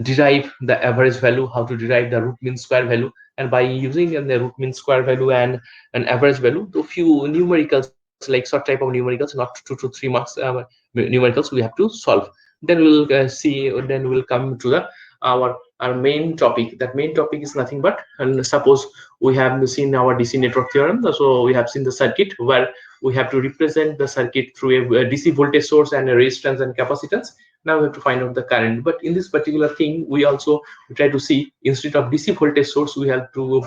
derive the average value, how to derive the root mean square value, and by using the root mean square value and an average value, the few numericals like short type of numericals, not 2 to 3 marks numericals we have to solve. Then we'll see. Then we'll come to the our main topic. That main topic is nothing but, and suppose we have seen our DC network theorem. So we have seen the circuit where we have to represent the circuit through a DC voltage source and a resistance and capacitance. Now we have to find out the current, but in this particular thing we also try to see, instead of DC voltage source we have to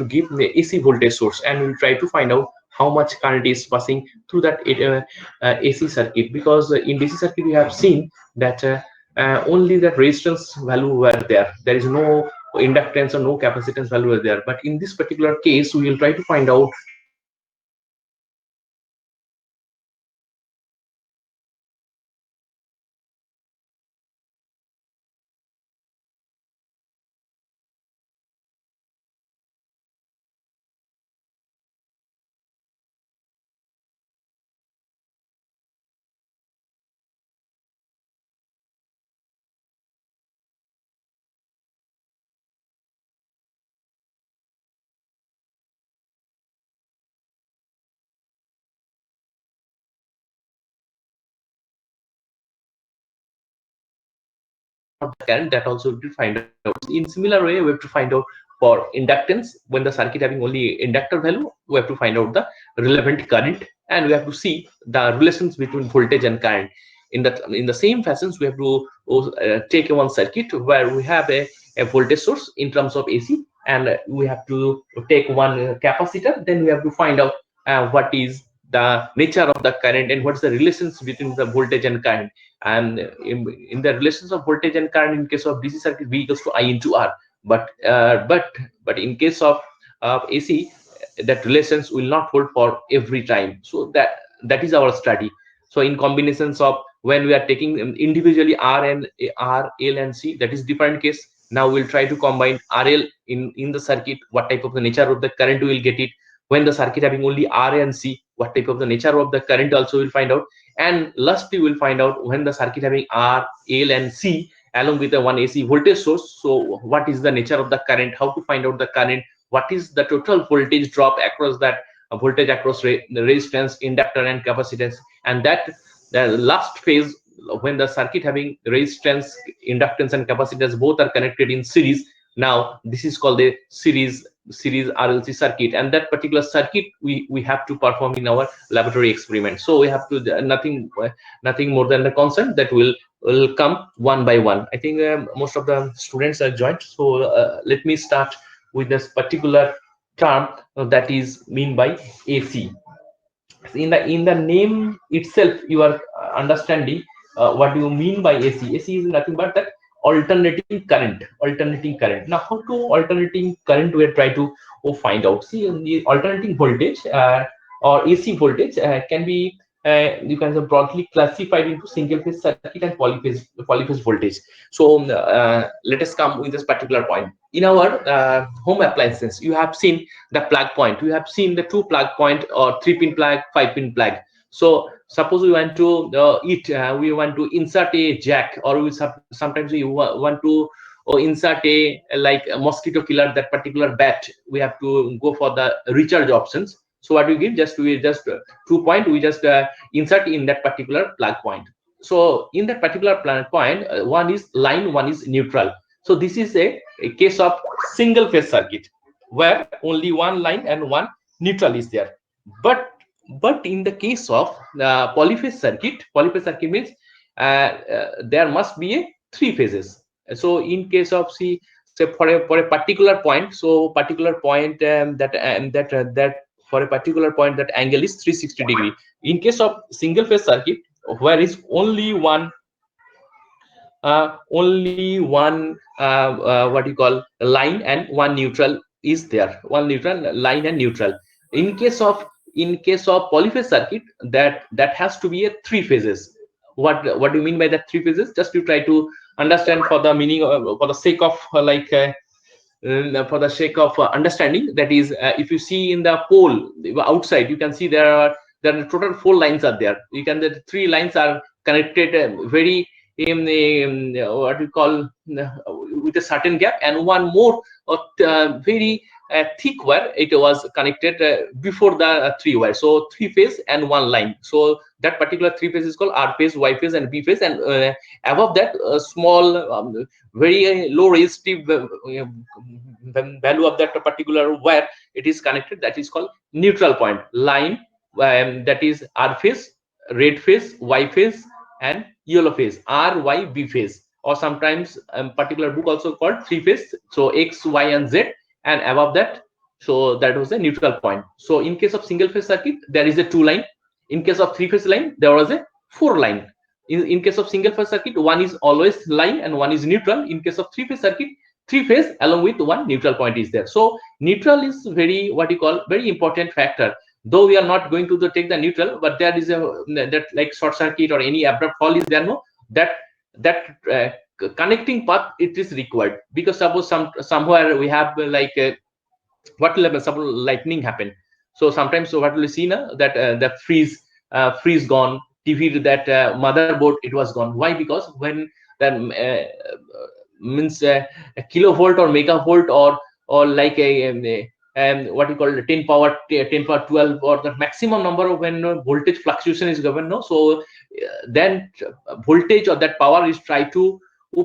give the AC voltage source, and we'll try to find out how much current is passing through that AC circuit, because in DC circuit we have seen that only the resistance value were there. There is no inductance or no capacitance value were there. But in this particular case, we will try to find out how much current is passing through that AC circuit. So in this particular case, we will try to find out the current, that also we will find out. In similar way, we have to find out for inductance. When the circuit having only inductor value, we have to find out the relevant current, and we have to see the relations between voltage and current. In the same fashions, we have to take one circuit where we have a voltage source in terms of AC, and we have to take one capacitor. Then we have to find out what is the nature of the current and what's the relations between the voltage and current. And in the relations of voltage and current, in case of DC circuit, V equals to I into R. But in case of AC, that relations will not hold for every time. So that is our study. So in combinations of, when we are taking individually R, L and C, that is different case. Now we'll try to combine RL in the circuit, what type of the nature of the current we will get it. When the circuit having only R and C, what type of the nature of the current also we'll find out. And lastly, we'll find out when the circuit having R, L and C along with the one AC voltage source. So what is the nature of the current, how to find out the current, what is the total voltage drop across that voltage across the resistance, inductor and capacitance. And that the last phase, when the circuit having resistance, inductance and capacitance both are connected in series, now this is called the series RLC circuit, and that particular circuit we have to perform in our laboratory experiment. So we have to nothing more than the concept that will come one by one. I think most of the students are joined, so let me start with this particular term that is mean by AC. In the name itself, you are understanding what do you mean by AC. AC is nothing but that alternating current. Now how to alternating current we try to find out. See, in the alternating voltage or AC voltage can be you can say broadly classified into single phase circuit and polyphase voltage. So let us come with this particular point. In our home appliances, you have seen the plug point. We have seen the two plug point or 3-pin plug, 5-pin plug. So suppose we want to we want to insert a jack, or sometimes we want to insert like a mosquito killer, that particular bat. We have to go for the recharge options. So what we give, we just 2 point, we just insert in that particular plug point. So in that particular plug point, one is line, one is neutral. So this is a case of single phase circuit where only one line and one neutral is there. But in the case of polyphase circuit means there must be a 3 phases. So in case of, see, say for a particular point, so particular point that for a particular point that angle is 360 degree. In case of single phase circuit, where is only one what you call line and one neutral is there, one neutral line and neutral. In case of polyphase circuit, that has to be a 3 phases. What do you mean by that 3 phases? Just to try to understand for the meaning, for the sake of for the sake of understanding, that is, if you see in the pole outside, you can see there are total 4 lines are there. You can, the 3 lines are connected very what we call with a certain gap, and one more very thick wire. It was connected before the three wire, so three phase and one line. So that particular three phase is called R phase, Y phase, and B phase, and above that small very low resistive value of that particular wire, it is connected, that is called neutral point line. That is R phase, red phase, Y phase, and yellow phase, R, Y, B phase, or sometimes particular book also called three phase, so X, Y, and Z, and above that, so that was a neutral point. So in case of single phase circuit, there is a two line. In case of three phase line, there was a four line. In case of single phase circuit, one is always line and one is neutral. In case of three phase circuit, three phase along with one neutral point is there. So neutral is very, what you call, very important factor. Though we are not going to take the neutral, but there is a that like short circuit or any abrupt fall is there, no, that connecting path, it is required, because suppose somewhere we have like what will happen, suppose lightning happen. So sometimes, so what will you see now, that the freeze gone, TV, that motherboard, it was gone. Why? Because when that means a kilovolt or megavolt, or like what you call 10 power 12, or the maximum number of when voltage fluctuation is given, no, so then voltage or that power is try to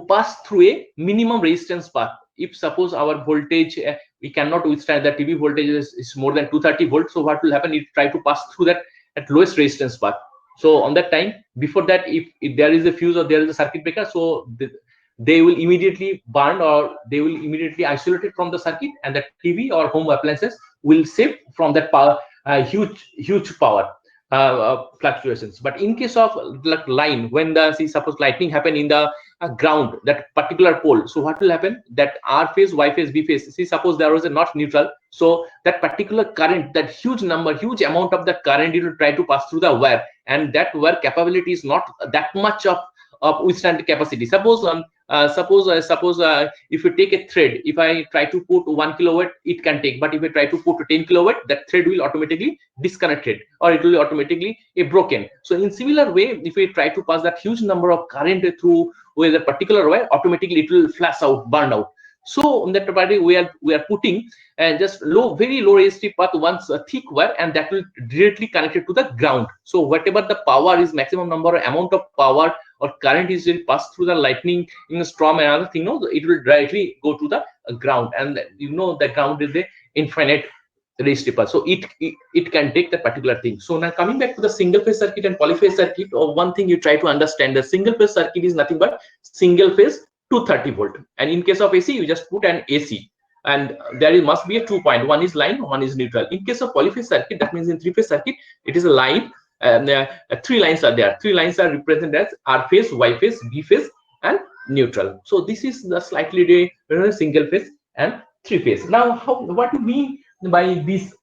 pass through a minimum resistance path. If suppose our voltage we cannot withstand, the TV voltage is more than 230 volts, so what will happen, it try to pass through that at lowest resistance path. So on that time, before that, if there is a fuse or there is a circuit breaker, so they will immediately burn, or they will immediately isolate it from the circuit, and the TV or home appliances will save from that power, huge power fluctuations. But in case of like line, when the suppose lightning happen in the ground, that particular pole, so what will happen, that R phase, Y phase, B phase, see, suppose there was a not neutral, so that particular current, that huge amount of that current, it will try to pass through the wire, and that wire capability is not that much of withstand capacity. Suppose if you take a thread, if I try to put 1 kilowatt, it can take, but if I try to put 10 kilowatt, that thread will automatically disconnected, or it will automatically broken. So in similar way, if we try to pass that huge number of current through with a particular wire, automatically it will flash out, burn out. So on that property, we are putting just very low resistive path, once a thick wire, and that will directly connect it to the ground. So whatever the power is, maximum number or amount of power or current is will pass through the lightning in a storm and other thing, no, it will directly go to the ground, and the ground is the infinite resistive path, so it can take that particular thing. So now coming back to the single phase circuit and polyphase circuit, or one thing you try to understand, the single phase circuit is nothing but single phase 230 volt, and in case of AC, you just put an AC, and there must be a 2 point, one is line, one is neutral. In case of polyphase circuit, that means in three phase circuit, it is a line, and three lines are there. Three lines are represented as R phase, Y phase, B phase, and neutral. So this is the slightly single phase and three phase. Now, what you mean by this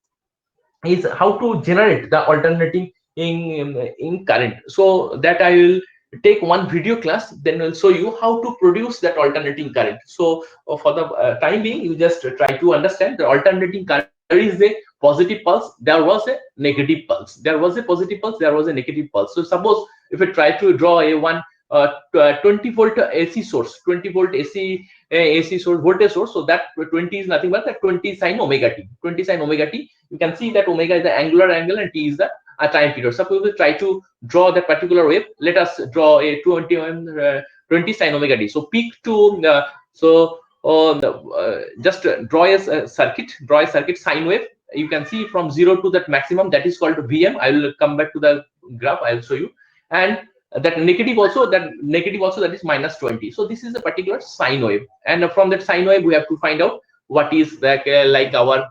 is how to generate the alternating in current. So that I will take one video class, then I'll show you how to produce that alternating current. So for the time being, you just try to understand the alternating current. There is a positive pulse, there was a negative pulse, there was a positive pulse, there was a negative pulse. So suppose if I try to draw a 20 volt AC source, 20 volt AC source, voltage source, so that 20 is nothing but that 20 sine omega t. 20 sine omega t, you can see that omega is the angular angle and t is the time period. Suppose we try to draw that particular wave, let us draw a 20 sine omega t. So peak to just draw a circuit sine wave. You can see from 0 to that maximum, that is called Vm. I will come back to the graph, I will show you. And that negative also, that is minus 20. So this is a particular sine wave, and from that sine wave we have to find out what is like our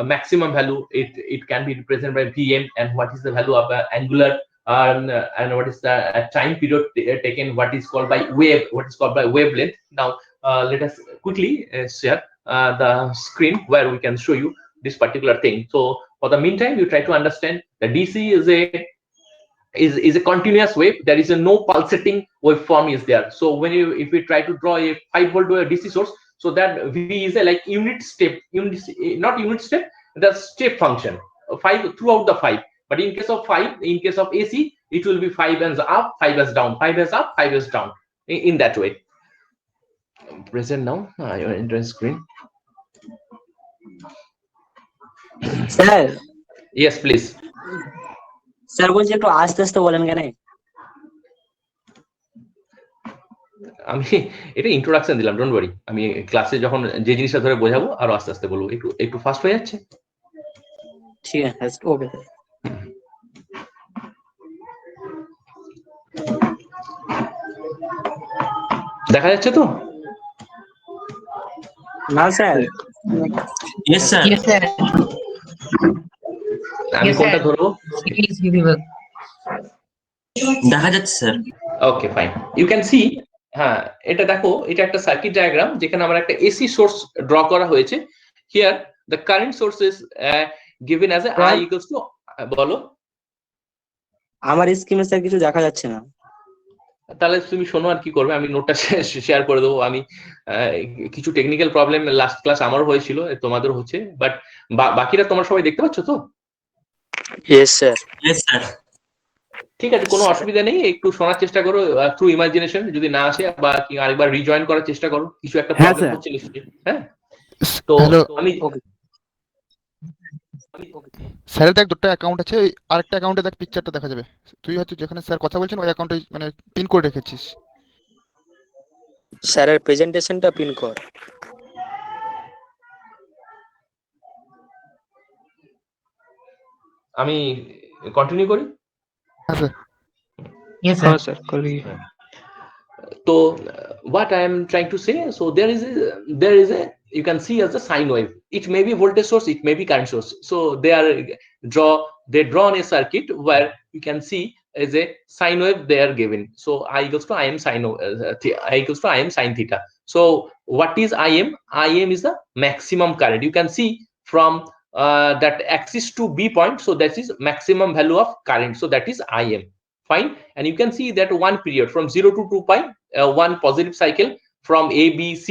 maximum value. It can be represented by Vm, and what is the value of angular, and what is the time period taken, what is called by wavelength. Now let us quickly share the screen where we can show you this particular thing. So for the meantime, you try to understand the DC is a continuous wave. There is a no pulsating waveform is there. So when if we try to draw a 5 volt DC source, so that V is a like unit step, not unit step, the step function 5 throughout the 5. But in case of AC, it will be 5 hands up, 5 hands down, 5 hands up, 5 hands down, in that way. Present now, your entrance screen. Sir Yes, please. Sir বলছি একটু আস্তে আস্তে বলেন কেন? আমি এটা introduction দিলাম, don't worry. আমি ক্লাসে যখন যে জিনিসটা ধরে বোঝাবো আরো আস্তে আস্তে বলবো, একটু একটু ফাস্ট হয়ে যাচ্ছে। ঠিক আছে, ওকে। দেখা যাচ্ছে তো? না sir. Yes, sir. Yes, sir. আমি Yes, কোনটা sir. ধরবো? Please give me দেখা যাচ্ছে sir. Okay fine, you can see. হ্যাঁ, এটা দেখো, এটা একটা সার্কিট ডায়াগ্রাম যেখানে আমার একটা এসি সোর্স ড্র করা হয়েছে। Here the current source is given as I equals to, বলো। আমার স্ক্রিনে স্যার কিছু দেখা যাচ্ছে না। তাহলে তুমি শোনো আর কি করবে, আমি নোটটা শেয়ার করে দেবো। আমি কিছু টেকনিক্যাল প্রবলেম লাস্ট ক্লাস আমারও হয়েছিল, তোমাদের হচ্ছে, বাট বাকিরা তোমরা সবাই দেখতে পাচ্ছ তো? Yes sir. Yes, sir. ঠিক আছে, কোনো অসুবিধা নেই। একটু শোনার চেষ্টা করো থ্রু ইমাজিনেশন, যদি না আসে বা আরেকবার রিজয়েন করার চেষ্টা করো, কিছু একটা প্রবলেম হচ্ছে নিশ্চয়ই। হ্যাঁ, তো আমি স্যারের দেখ দুটো অ্যাকাউন্ট আছে, ওই আরেকটা অ্যাকাউন্টে দেখ পিকচারটা দেখা যাবে। তুই হয়তো যেখানে স্যার কথা বলছেন ওই অ্যাকাউন্টে মানে পিন করে রেখেছিস। স্যারের প্রেজেন্টেশনটা পিন কর। আমি কন্টিনিউ করি। হ্যাঁ স্যার। Yes, sir. স্যার করি। So what I am trying to say, so there is a you can see as a sine wave. It may be voltage source, it may be current source. So they drawn a circuit where you can see as a sine wave they are given. So I equals to Im sin theta. So what is Im? Im is the maximum current. You can see from that axis to B point. So that is maximum value of current. So that is Im. Fine. And you can see that one period from 0 to 2 pi, one positive cycle from A, B, C,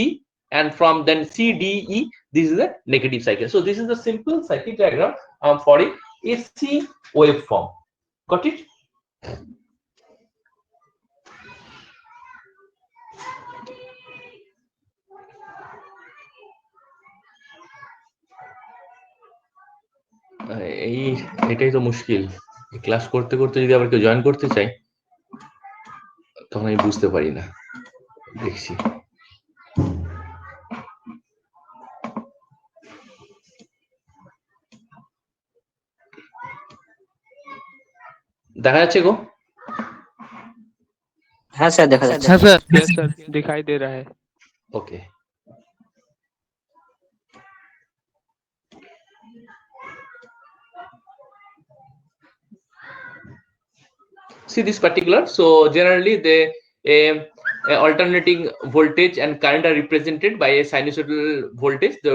and from then C, D, E, this is a negative cycle. So this is the simple circuit diagram for a AC waveform. Got it? এটাই তো মুশকিল, class করতে করতে যদি আবার কেউ join করতে চাই তখন আমি বুঝতে পারি না। দেখছি দেখা যাচ্ছে গো? হ্যাঁ স্যার দেখা যাচ্ছে। হ্যাঁ স্যার। यस सर दिखाई दे रहा है। Okay, see this particular. So generally the alternating voltage and current are represented by a sinusoidal voltage, the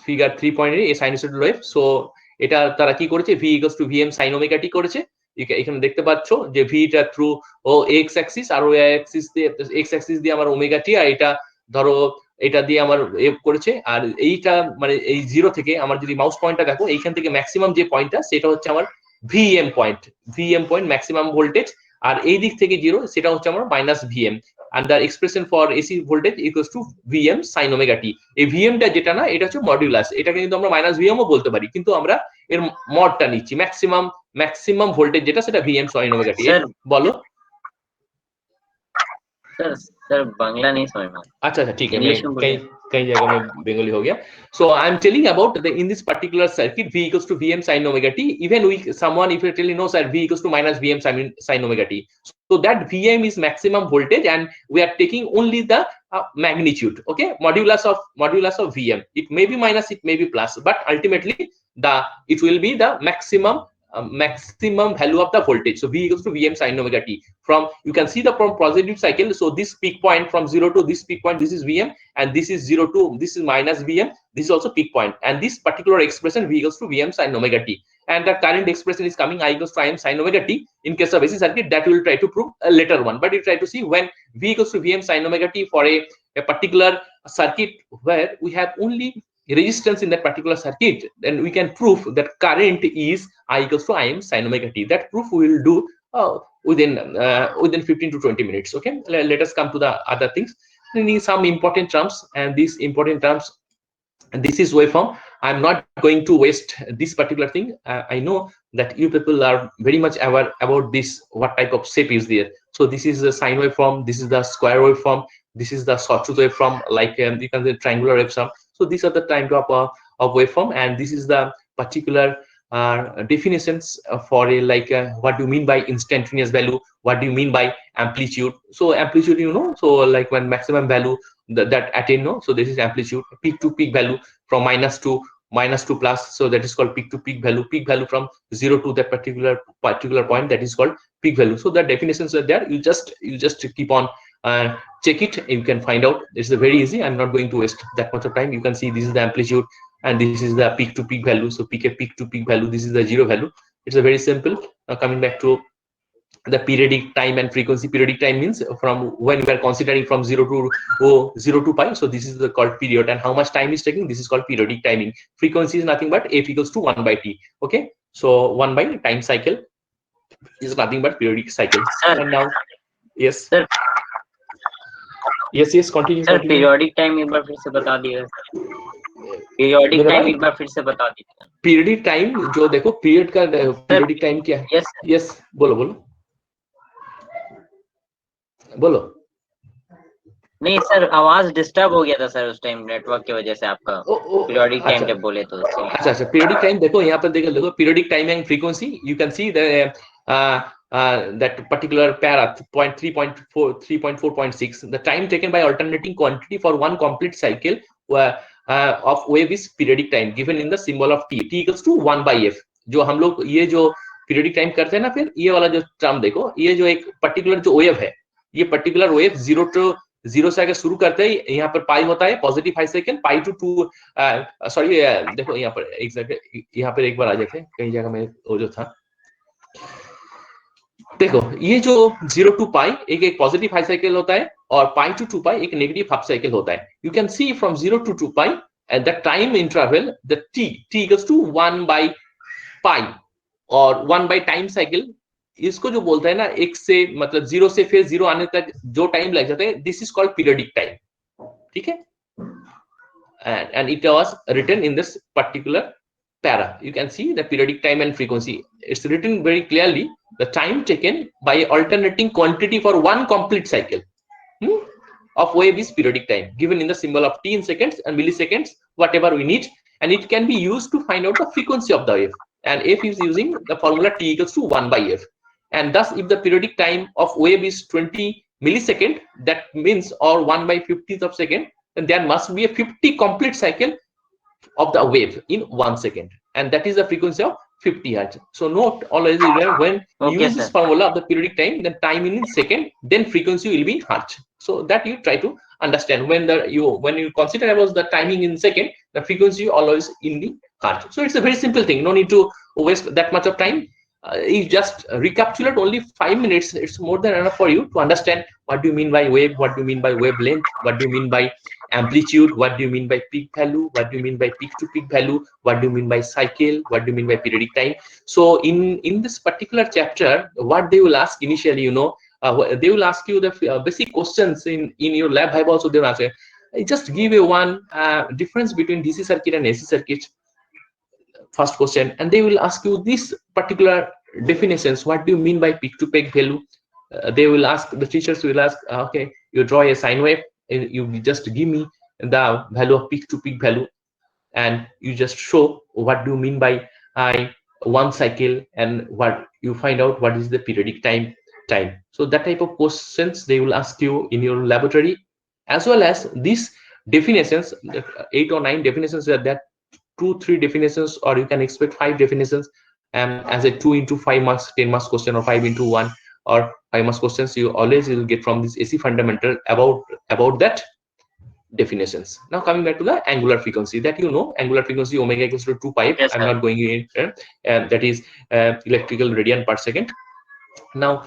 figure 3.8, a sinusoidal wave. So এটা তারা কি করেছে, v equals to vm sin omega t করেছে। এখানে দেখতে পাচ্ছ যে v টা থ্রু x অ্যাক্সিস আর y অ্যাক্সিস দিয়ে, x অ্যাক্সিস দিয়ে আমার ওমেগা টি, আর এটা ধরো এটা দিয়ে আমার করেছে। আর এইটা মানে এই জিরো থেকে আমার যদি মাউস পয়েন্টটা দেখো, এইখান থেকে ম্যাক্সিমাম যে পয়েন্টটা সেটা হচ্ছে আমার ভিএম পয়েন্ট ম্যাক্সিমাম ভোল্টেজ, আর এই দিক থেকে জিরো সেটা হচ্ছে আমার minus VM. and the expression for AC voltage equals to Vm sin omega t. এই Vm টা যেটা না, এটা হচ্ছে মডুলাস। এটাকে কিন্তু আমরা মাইনাস ভিএম ও বলতে পারি, কিন্তু আমরা এর মডটা নিচ্ছি, ম্যাক্সিমাম ভোল্টেজ যেটা সেটা Vm sin omega t। বলো सर बांग्ला नहीं समझ में। अच्छा ठीक है, मैं कई जगह में बंगाली हो गया। So I am telling about in this particular circuit V equals to Vm sin omega t. Even someone if you tell you no sir, V equals to minus Vm sin omega t. So that Vm is maximum voltage and we are taking only the magnitude, okay, modulus of Vm. It may be minus, it may be plus, but ultimately it will be the maximum value of the voltage. So V equals to Vm sin omega t. From you can see the from positive cycle. So this peak point from 0 to this peak point, this is Vm, and this is 0 to this is minus Vm. This is also peak point, and this particular expression V equals to Vm sin omega t. And the current expression is coming I equals to Im sin omega t. In case of AC circuit, that we will try to prove a later one. But you try to see when V equals to Vm sin omega t for a particular circuit where we have only resistance in that particular circuit, then we can prove that current is I equals to Im sin omega t. That proof we will do within 15 to 20 minutes. Okay, let us come to the other things. We need some important terms, and these important terms, and this is waveform. I'm not going to waste this particular thing. I know that you people are very much aware about this, what type of shape is there. So this is the sine waveform, this is the square waveform, this is the sawtooth waveform, like you can say triangular waveform. So these are the type of waveform, and this is the particular definitions for a, like what do you mean by instantaneous value, what do you mean by amplitude. So amplitude, you know, so like when maximum value that attain, no, so this is amplitude. Peak to peak value from minus to plus, so that is called peak to peak value. Peak value from 0 to that particular point, that is called peak value. So the definitions are there. You just keep on check it, you can find out. It's very easy. I'm not going to waste that much of time. You can see this is the amplitude and this is the peak to peak value. So peak to peak value, this is the zero value. It's a very simple. Coming back to the periodic time and frequency. Periodic time means from when we are considering from 0 to pi. So this is the called period, and how much time is taking, this is called periodic timing. Frequency is nothing but f equals to 1 by t. Okay, so 1 by time cycle is nothing but periodic cycle. Sir. And now, yes Sir. yes, continue. Sir periodic time एक बार फिर से बता दिए। Periodic time एक बार फिर से बता दीजिए। पीरियडिक टाइम जो देखो, पीरियड का पीरियडिक टाइम क्या है? यस बोलो नहीं सर, आवाज डिस्टर्ब हो गया था सर उस टाइम नेटवर्क की वजह से आपका। पीरियोडिक टाइम जब बोले तो अच्छा पीरियडिक टाइम देखो, यहाँ पर देखो periodic time and frequency, you can C that particular para 3.4.6, the time taken by alternating quantity for one complete cycle of wave is periodic time given in the symbol of t equals to 1 by f. जो हम लोग ये जो periodic time करते हैं ना, फिर ये वाला जो टर्म देखो, ये जो एक पर्टिकुलर जो वेव है, ये पर्टिकुलर वेव 0 से अगर शुरू करते हैं, यहाँ पर पाई होता है positive 5 second, pi to 2 sorry देखो यहाँ पर एक बार आ जाते हैं, कहीं जगह में वो जो था, देखो ये जो 0 टू पाई एक पॉजिटिव हाफ साइकिल होता है, और पाई टू 2 पाई एक नेगेटिव हाफ साइकिल होता है. You can see from 0 to 2 pi at the time interval the t equals to 1 by pi, और 1 बाय टाइम साइकिल इसको जो बोलता है ना, एक से मतलब 0 से फिर 0 आने तक जो टाइम लग जाता है, this is called periodic time. ठीक है, and it was written in this particular para. You can see the periodic time and frequency. It's written very clearly, the time taken by alternating quantity for one complete cycle of wave is periodic time, given in the symbol of t in seconds and milliseconds, whatever we need, and it can be used to find out the frequency of the wave, and f is using the formula t equals to 1 by f. And thus, if the periodic time of wave is 20 millisecond, that means, or 1 by 50th of second, then there must be a 50 complete cycle of the wave in 1 second, and that is the frequency of 50 hertz. So note always when you use this formula of the periodic time, then time in second, then frequency will be hertz. So that you try to understand when you consider about the timing in second, the frequency always in the hertz. So it's a very simple thing, no need to waste that much of time. You just recapitulate only 5 minutes. It's more than enough for you to understand what do you mean by wave, what do you mean by wavelength, what do you mean by amplitude, what do you mean by peak value, what do you mean by peak to peak value, what do you mean by cycle, what do you mean by periodic time. So in this particular chapter, what they will ask initially, they will ask you the basic questions in your lab vibe also. They will ask, just give you one difference between DC circuit and AC circuit, first question, and they will ask you this particular definitions. What do you mean by peak to peak value? They will ask, the teachers will ask, okay, you draw a sine wave, you just give me the value of peak to peak value, and you just show what do you mean by one cycle, and what you find out what is the periodic time. So that type of questions they will ask you in your laboratory, as well as these definitions, 8 or 9 definitions are that, 2-3 definitions, or you can expect 5 definitions, as a 2 into 5 marks 10 marks question, or 5 into 1 or 5 marks questions. You always will get from this AC fundamental about that definitions. Now coming back to the angular frequency, that angular frequency omega equals to 2 pi. I'm not going in, and that is electrical radian per second. Now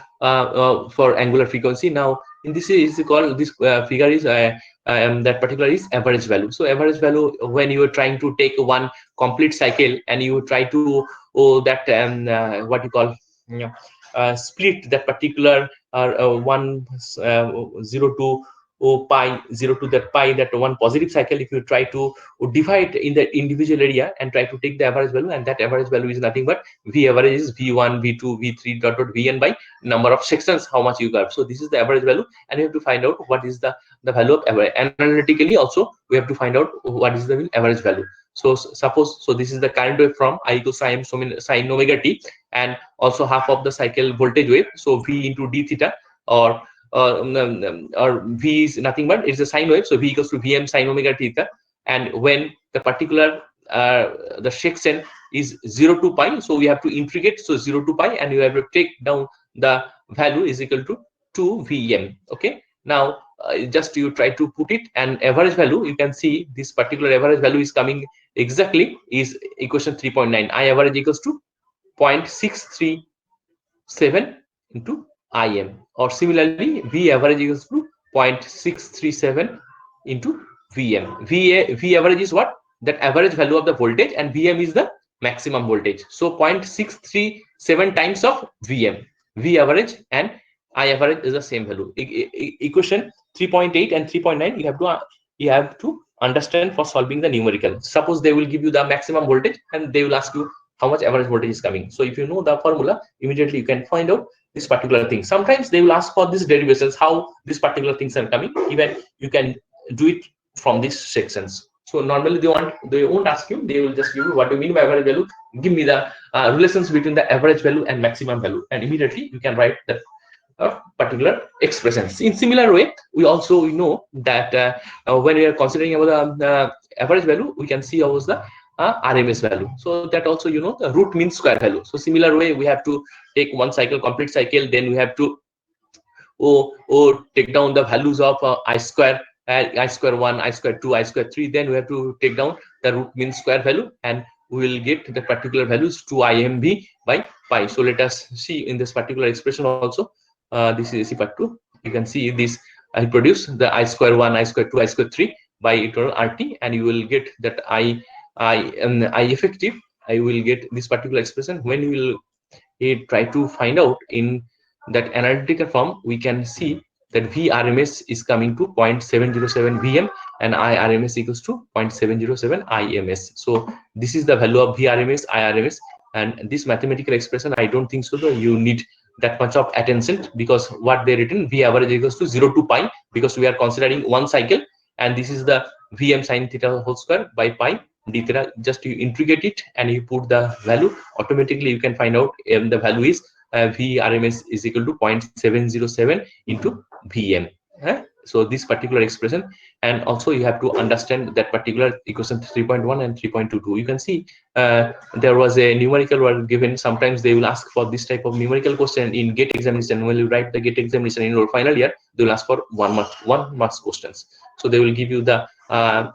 for angular frequency, now in this is called, this figure is that particular is average value. So average value, when you are trying to take one complete cycle and you try to what you call split that particular 1 0 to pi 0 to that pi, that one positive cycle, if you try to divide in the individual area and try to take the average value, and that average value is nothing but v average is v1 v2 v3 dot dot vn by number of sections how much you got. So this is the average value, and you have to find out what is the value of average. Analytically also we have to find out what is the average value. So suppose, so this is the current wave from I equals sin omega t, and also half of the cycle voltage wave, so v into d theta, or v is nothing but it's a sine wave, so v equals to vm sin omega theta. And when the particular the section is 0 to pi, so we have to integrate, so 0 to pi, and you have to take down the value is equal to 2 vm. Okay, now just you try to put it, and average value, you can see this particular average value is coming exactly is equation 3.9. I average equals to 0.637 into im, or similarly v average equals to 0.637 into vm. V average is what? That average value of the voltage, and vm is the maximum voltage. So 0.637 times of vm, v average and I average is the same value. Equation 3.8 and 3.9 you have to understand for solving the numerical. Suppose they will give you the maximum voltage and they will ask you how much average voltage is coming. So if you know the formula, immediately you can find out this particular thing. Sometimes they will ask for these derivations, how these particular things are coming. Even you can do it from these sections. So normally they won't ask you, they will just give you what do you mean by average value, give me the relations between the average value and maximum value, and immediately you can write that particular expressions. In similar way, we also know that when we are considering about the average value, we can see always the RMS value. So that also, you know, the root mean square value. So similar way, we have to take one cycle, complete cycle, then we have to take down the values of I square 1, I square 2, I square 3. Then we have to take down the root mean square value, and we will get the particular values 2 imb by pi. So let us see in this particular expression also. This is part 2. You can see this. I produce the I square 1, I square 2, I square 3 by eternal RT, and you will get that I effective. I will get this particular expression. When you will try to find out in that analytical form, we can see that Vrms is coming to 0.707 Vm, and Irms equals to 0.707 Ims. So this is the value of Vrms, Irms, and this mathematical expression, I don't think so that you need that much of attention, because what they written V average equals to 0 to pi, because we are considering one cycle, and this is the Vm sin theta whole square by pi d theta. Just you integrate it and you put the value, automatically you can find out the value is Vrms is equal to 0.707 into Vm. So this particular expression, and also you have to understand that particular equation 3.1 and 3.22. You can see there was a numerical were given. Sometimes they will ask for this type of numerical question in GATE examination. When you write the GATE examination in your final year, they will ask for 1 mark questions. So they will give you the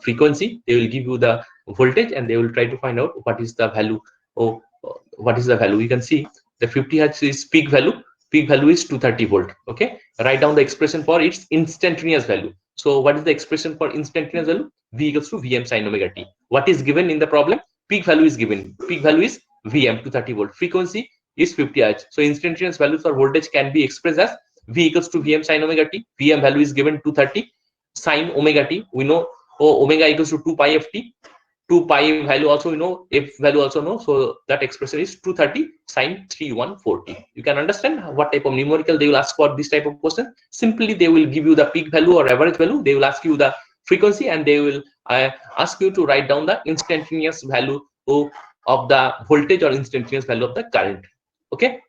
frequency, they will give you the voltage, and they will try to find out what is the value. What is the value? You can see the 50 hertz is peak value. Peak value is 230 volt. Okay, write down the expression for its instantaneous value. So what is the expression for instantaneous value? V equals to Vm sin omega t. What is given in the problem? Peak value is given. Peak value is Vm 230 volt. Frequency is 50 hertz. So instantaneous values for voltage can be expressed as V equals to Vm sin omega t. Vm value is given 230 sin omega t. We know omega equals to 2 pi f t. 2 pi value also we know, f value also know, so that expression is 230 sine 3140. You can understand what type of numerical they will ask for this type of question. Simply they will give you the peak value or average value, they will ask you the frequency, and they will ask you to write down the instantaneous value of the voltage or instantaneous value of the current. Okay,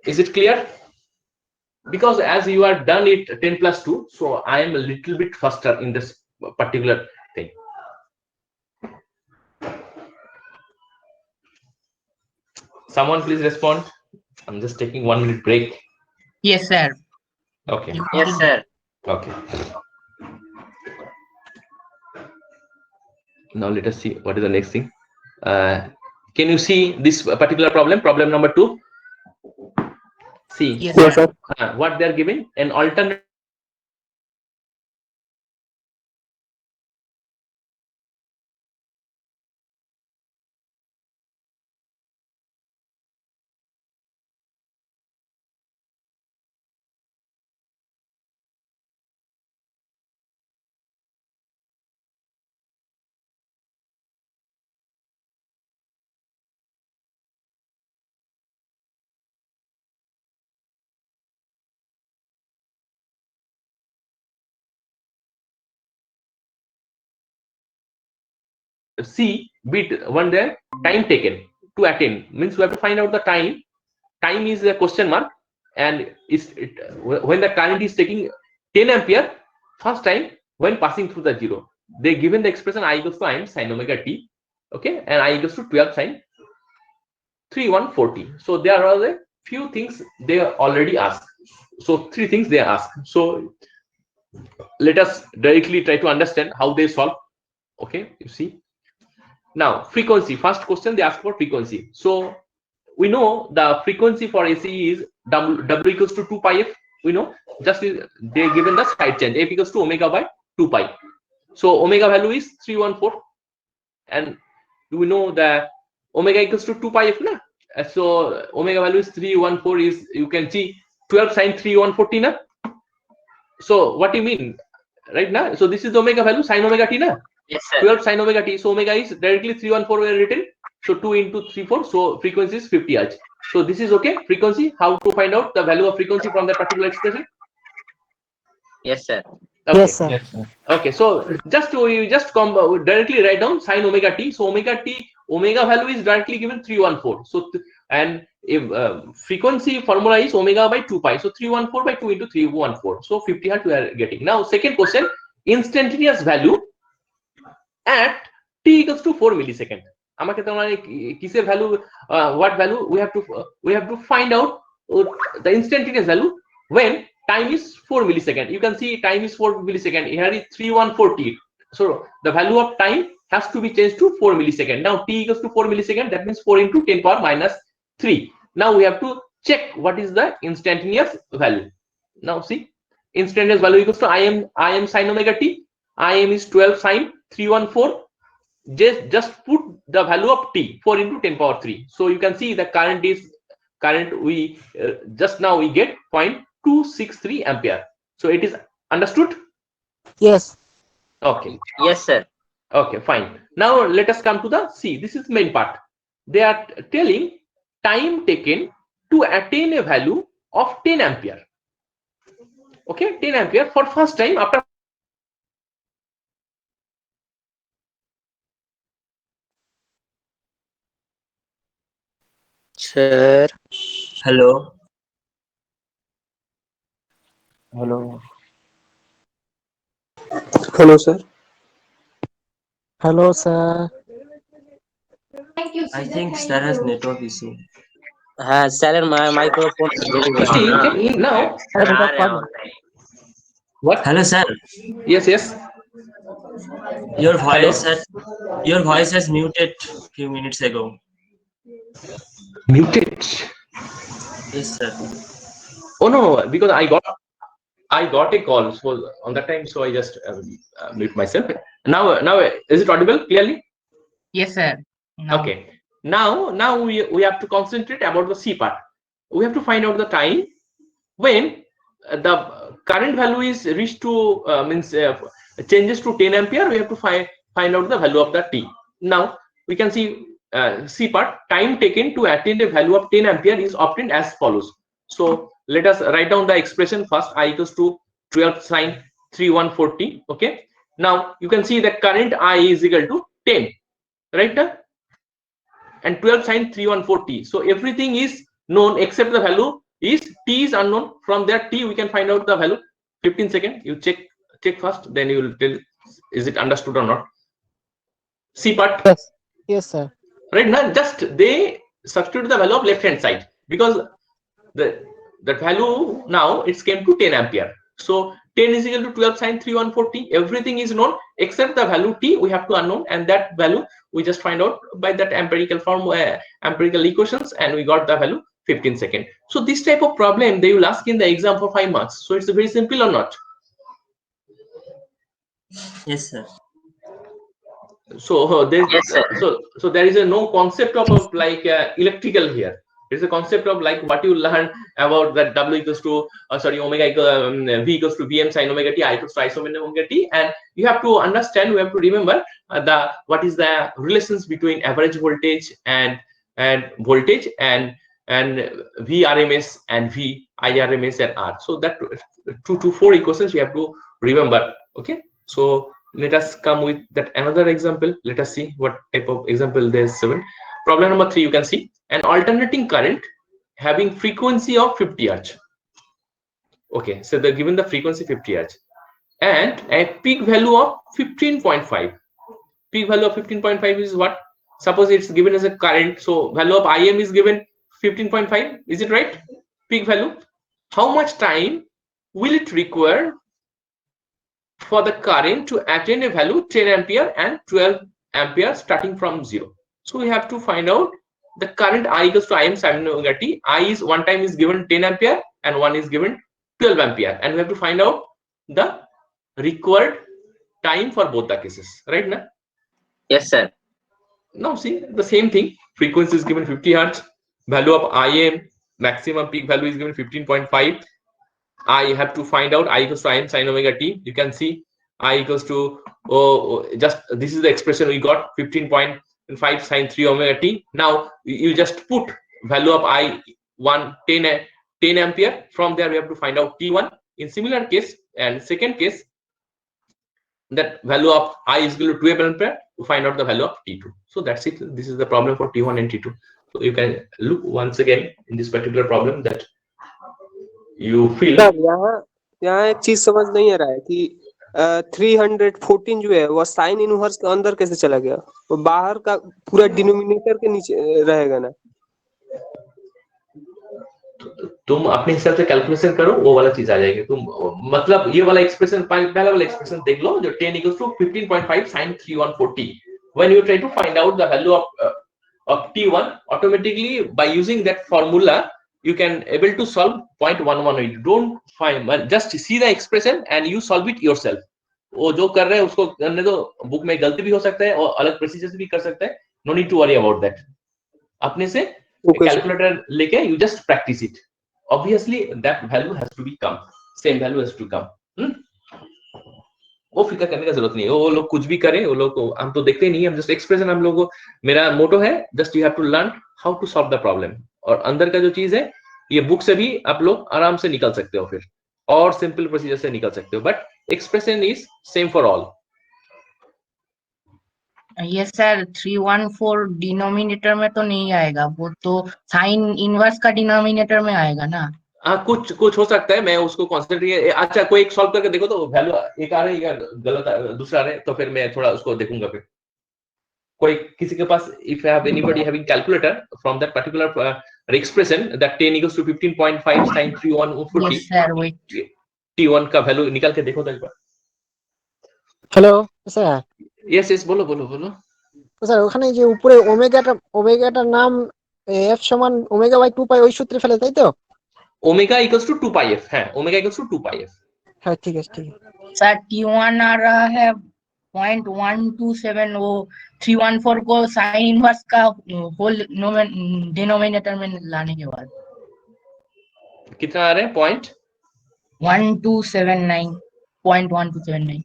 is it clear? Because as you are done it 10 plus 2, so I am a little bit faster in this particular thing. Someone please respond. I'm just taking 1 minute break. Yes, sir. Okay. Yes, sir. Okay. Now let us see what is the next thing. Can you see this particular problem? Problem number 2. See. Yes, sir. What they are giving, an alternate C bit when the time taken to attain, means we have to find out the time. Time is a question mark, and when the current is taking 10 ampere first time when passing through the zero. They given the expression I equals to Im sin omega t, okay, and I equals to 12 sin 3140. So there are a few things they already asked. So 3 things they ask. So let us directly try to understand how they solve. Okay, you see. Now frequency, first question they ask for frequency. So we know the frequency for ACE is W equals to 2 pi f. We know, just they given the side change f equals to omega by 2 pi. So omega value is 314, and we know that omega equals to 2 pi f na. So omega value is 314 is, you can see 12 sin 314 na. So what do you mean right now? So this is the omega value sin omega t na. Yes, sir. 12 sin omega t. So omega is directly 314 were written. So 2 into 34. So frequency is 50 Hz. So this is okay. Frequency. How to find out the value of frequency from that particular expression? Yes, sir. Okay. Yes, sir. Okay. So just directly write down sin omega t. So omega value is directly given 314. So and if frequency formula is omega by 2 pi. So 314 by 2 into 314. So 50 Hz we are getting. Now second question, instantaneous value at t equals to 4 millisecond. আমাকে তো মানে কিসের value, what value we have to find out the instantaneous value when time is 4 millisecond. You can see time is 4 millisecond. Here is 3140. So the value of time has to be changed to 4 millisecond. Now t equals to 4 millisecond. That means 4 into 10 power minus 3. Now we have to check what is the instantaneous value. Now see, instantaneous value equals to Im sin omega t. Im is 12 sin 314. Just put the value of t, 4 into 10 power 3. So you can see the current we just now we get 0.263 ampere. So it is understood? Yes. Okay. Yes, sir. Okay, fine. Now let us come to the C. This is main part. They are telling time taken to attain a value of 10 ampere. Okay, 10 ampere for first time after. Sir. Hello. Hello. Hello, sir. Hello, sir. I think sir has network issue. হ্যাঁ স্যারের microphone See, now what? Hello, sir. Yes, yes. Your Hello. voice has muted few minutes ago. Muted. Yes, sir. Oh no, because I got a call, so on that time, so I just mute myself. Now is it audible clearly? Yes, sir. Now, Okay. Now we have to concentrate about the C part. We have to find out the time when the current value is reached to changes to 10 ampere. We have to find out the value of the t. Now we can see C part, time taken to attain a value of 10 ampere is obtained as follows. So let us write down the expression first. I equals to 12 sin 3140. Okay. Now you can see that current I is equal to 10, right? And 12 sin 3140. So everything is known except the value is t is unknown. From there t we can find out the value. 15 seconds. You check first, then you will tell is it understood or not. C part. Yes. Yes, sir. Right now just they substitute the value of left hand side, because the value now it's came to 10 ampere. So 10 is equal to 12 sin 3140. Everything is known except the value t we have to unknown, and that value we just find out by that empirical form, empirical equations, and we got the value 15 seconds. So this type of problem they will ask in the exam for 5 marks. So it's very simple or not? Yes, sir. So there Yes, sir. so there is a no concept of like electrical here. It's a concept of like what you learn about that W equals to omega V equals to Vm sin omega t, I equals to I sin omega t, and you have to understand, we have to remember what is the relations between average voltage and voltage and Vrms and V IRMS and R. So that 2 to 4 equations you have to remember. Okay, so let us come with that another example. Let us see what type of example there is 7. Problem number 3, you can see an alternating current having frequency of 50 Hz. Okay, so they're given the frequency 50 Hz and a peak value of 15.5. Peak value of 15.5 is what? Suppose it's given as a current, so value of Im is given 15.5. Is it right? Peak value. How much time will it require for the current to attain a value 10 ampere and 12 ampere starting from 0? So we have to find out the current I equals to Im sin omega t. I is one time is given 10 ampere and one is given 12 ampere, and we have to find out the required time for both the cases, right? Na? Yes, sir. Now see the same thing. Frequency is given 50 Hz. Value of Im maximum peak value is given 15.5. I have to find out I equals to Im sin omega t. You can see I equals to just this is the expression we got, 15.5 sin 3 omega t. Now you just put value of I1 10 ampere. From there we have to find out T1 in similar case, and second case that value of I is equal to 12 ampere to find out the value of T2. So that's it. This is the problem for T1 and T2. So you can look once again in this particular problem that you feel. Sir यहाँ एक चीज समझ नहीं आ रहा है कि 314 जो है वो साइन इनवर्स के अंदर कैसे चला गया, वो बाहर का पूरा डिनोमिनेटर के नीचे रहेगा ना? तुम अपने हिसाब से कैलकुलेशन करो, वो वाला चीज आ जाएगी. तुम मतलब ये वाला एक्सप्रेशन पहला वाला एक्सप्रेशन देख लो जो 10 equals to 15.5 sin 3140. When you try to find out the value of T1, automatically by using that formula you can able to solve 0.118. Don't find, just see the expression and you solve it yourself. वो जो कर रहे हैं उसको करने दो. Book में गलती भी हो सकता है और अलग प्रोसीजर से भी कर सकता है. No need to worry about that. अपने से कैलकुलेटर लेके you just practice it. Obviously that value has to be come, same value has to come. वो फिक्र करने का जरूरत नहीं है. वो लोग कुछ भी करें, वो लोग को हम तो देखते ही नहीं है. हम जस्ट एक्सप्रेशन, हम लोगों को मेरा मोटो है just you have to learn how to solve the problem. और अंदर का जो चीज है ये बुक से भी आप लोग आराम से निकल सकते हो, फिर और सिंपल प्रोसीजर से निकल सकते हो, but expression is same for all. Yes sir, 314 denominator में तो नहीं आएगा, वो तो साइन इनवर्स का डिनोमिनेटर में आएगा ना. हाँ, कुछ हो सकता है. मैं उसको कॉन्सेंट्रेट. अच्छा, कोई एक सॉल्व करके देखो तो वैल्यू एक आ रहा है या गलत दूसरा आ रहा है, तो फिर मैं थोड़ा उसको देखूंगा. फिर कोई किसी के पास, if have anybody having calculator from that particular expression that 10 equals to 15.5 sin 3140. Yes sir, wait. T1 का वैल्यू निकाल के देखो तो एक बार. Hello sir. यस बोलो बोलो बोलो. স্যার ওখানে যে উপরে ওমেগাটার নাম f সমান ওমেগা বাই 2 পাই ওই সূত্রে ফেলে, তাই তো? Omega equals to 2 pi f. है omega equals to 2 pi f. হ্যাঁ ঠিক আছে ঠিক আছে। सर T1 आ रहा है 0.127, वो 314 को साइन इनवर्स का होल डिनोमिनेटर में लाने के बाद कितना आ रहे हैं? 0.1279.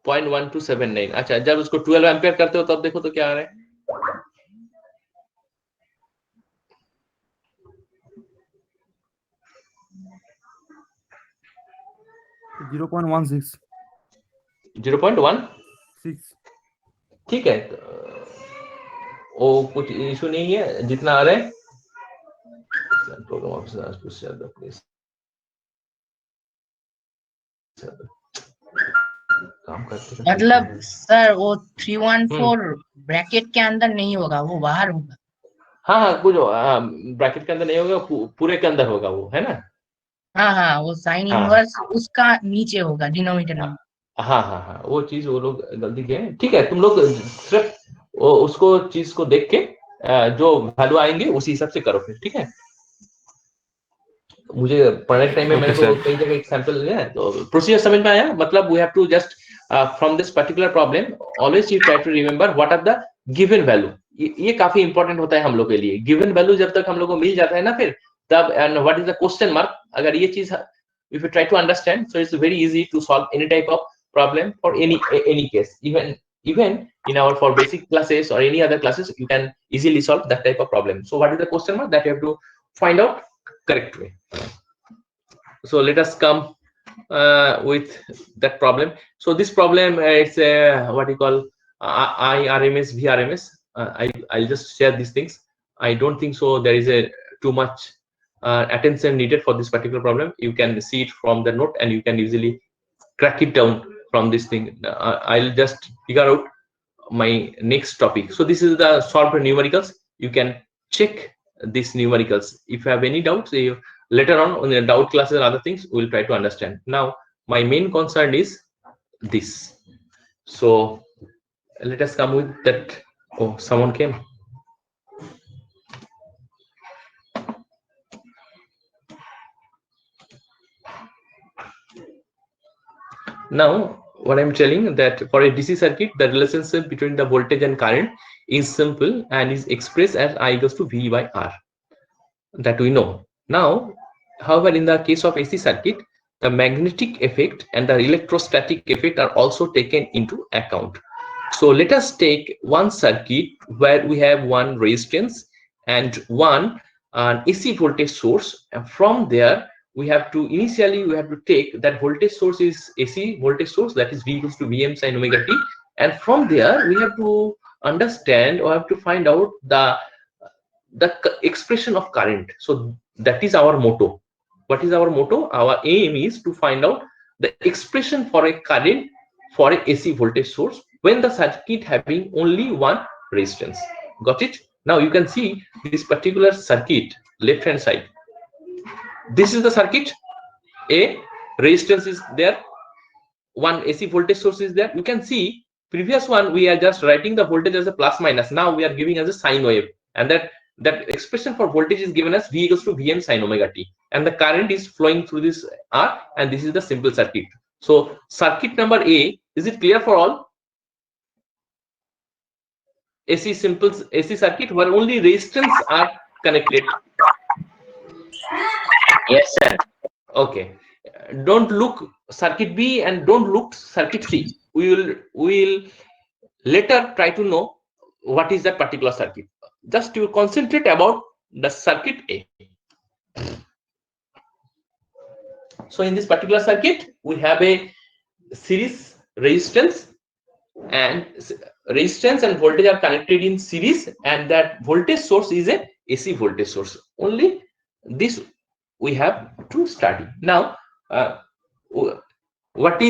0.1279. अच्छा, जब उसको 12 एम्पियर करते हो तब देखो तो क्या आ रहा है? .16. ठीक है, वो कुछ इशू नहीं है जितना आ रहा है. काम करते मतलब सर वो 314 ब्रैकेट के अंदर नहीं होगा, वो बाहर होगा. हाँ, कुछ ब्रैकेट के अंदर नहीं होगा, पूरे के अंदर होगा वो, है ना? हाँ, वो साइन इनवर्स उसका नीचे होगा डिनोमिनेटर में. हाँ, वो चीज वो लोग गलती किए. ठीक है, तुम लोग सिर्फ उसको चीज को देख के जो वैल्यू आएंगे उसी हिसाब से करो फिर. ठीक है, मुझे पढ़ने के टाइम में मेरे को कई जगह एग्जांपल है तो प्रोसीजर समझ में आया. मतलब we have to just from this particular problem always you try to remember what are the given value. ये काफी इंपॉर्टेंट होता है हम लोग के लिए. गिवन वैल्यू जब तक हम लोग को मिल जाता है ना, फिर तब and what is the question mark, अगर ये चीज if you try to understand, so it's very easy to solve any type of problem for any case. Even in our for basic classes or any other classes, you can easily solve that type of problem. So what is the question mark that you have to find out correct way. So let us come with that problem. So this problem, it's what you call IRMS, VRMS. I'll just share these things. I don't think so there is a too much attention needed for this particular problem. You can see it from the note and you can easily crack it down from this thing. I'll just figure out my next topic. So this is the solved numericals. You can check these numericals. If you have any doubts, later on the doubt classes and other things, we'll try to understand. Now, my main concern is this. So let us come with that. Oh, someone came. Now, what I'm telling that for a DC circuit, the relationship between the voltage and current is simple and is expressed as I equals to V by R. That we know. Now, however, in the case of AC circuit, the magnetic effect and the electrostatic effect are also taken into account. So let us take one circuit where we have one resistance and one AC voltage source, and from there we have to take that voltage source is AC voltage source, that is V equals to Vm sin omega t, and from there we have to understand or have to find out the expression of current. So that is our motto. What is our motto? Our aim is to find out the expression for a current for a AC voltage source when the circuit having only one resistance. Got it? Now you can see this particular circuit, left hand side. This is the circuit. A resistance is there, one AC voltage source is there. You can see previous one we are just writing the voltage as a plus minus. Now we are giving as a sine wave, and that expression for voltage is given as V equals to Vm sin omega t, and the current is flowing through this R, and this is the simple circuit. So circuit number A, is it clear for all? AC circuit where only resistance are connected. Yes, sir. Okay, don't look circuit B and don't look circuit C. We will later try to know what is that particular circuit. Just to concentrate about the circuit A. So in this particular circuit, we have a series resistance, and resistance and voltage are connected in series, and that voltage source is a AC voltage source. Only this we have to study. Now, what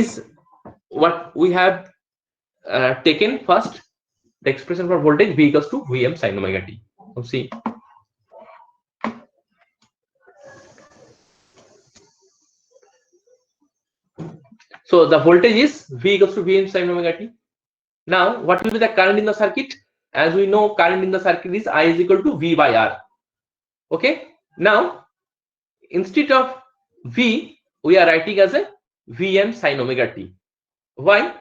we have taken first, the expression for voltage V equals to Vm sin omega t. So see. So the voltage is V equals to Vm sin omega t. Now, what will be the current in the circuit? As we know, current in the circuit is I is equal to V by R. Okay. Now, instead of V, we are writing as a Vm sin omega t. Why?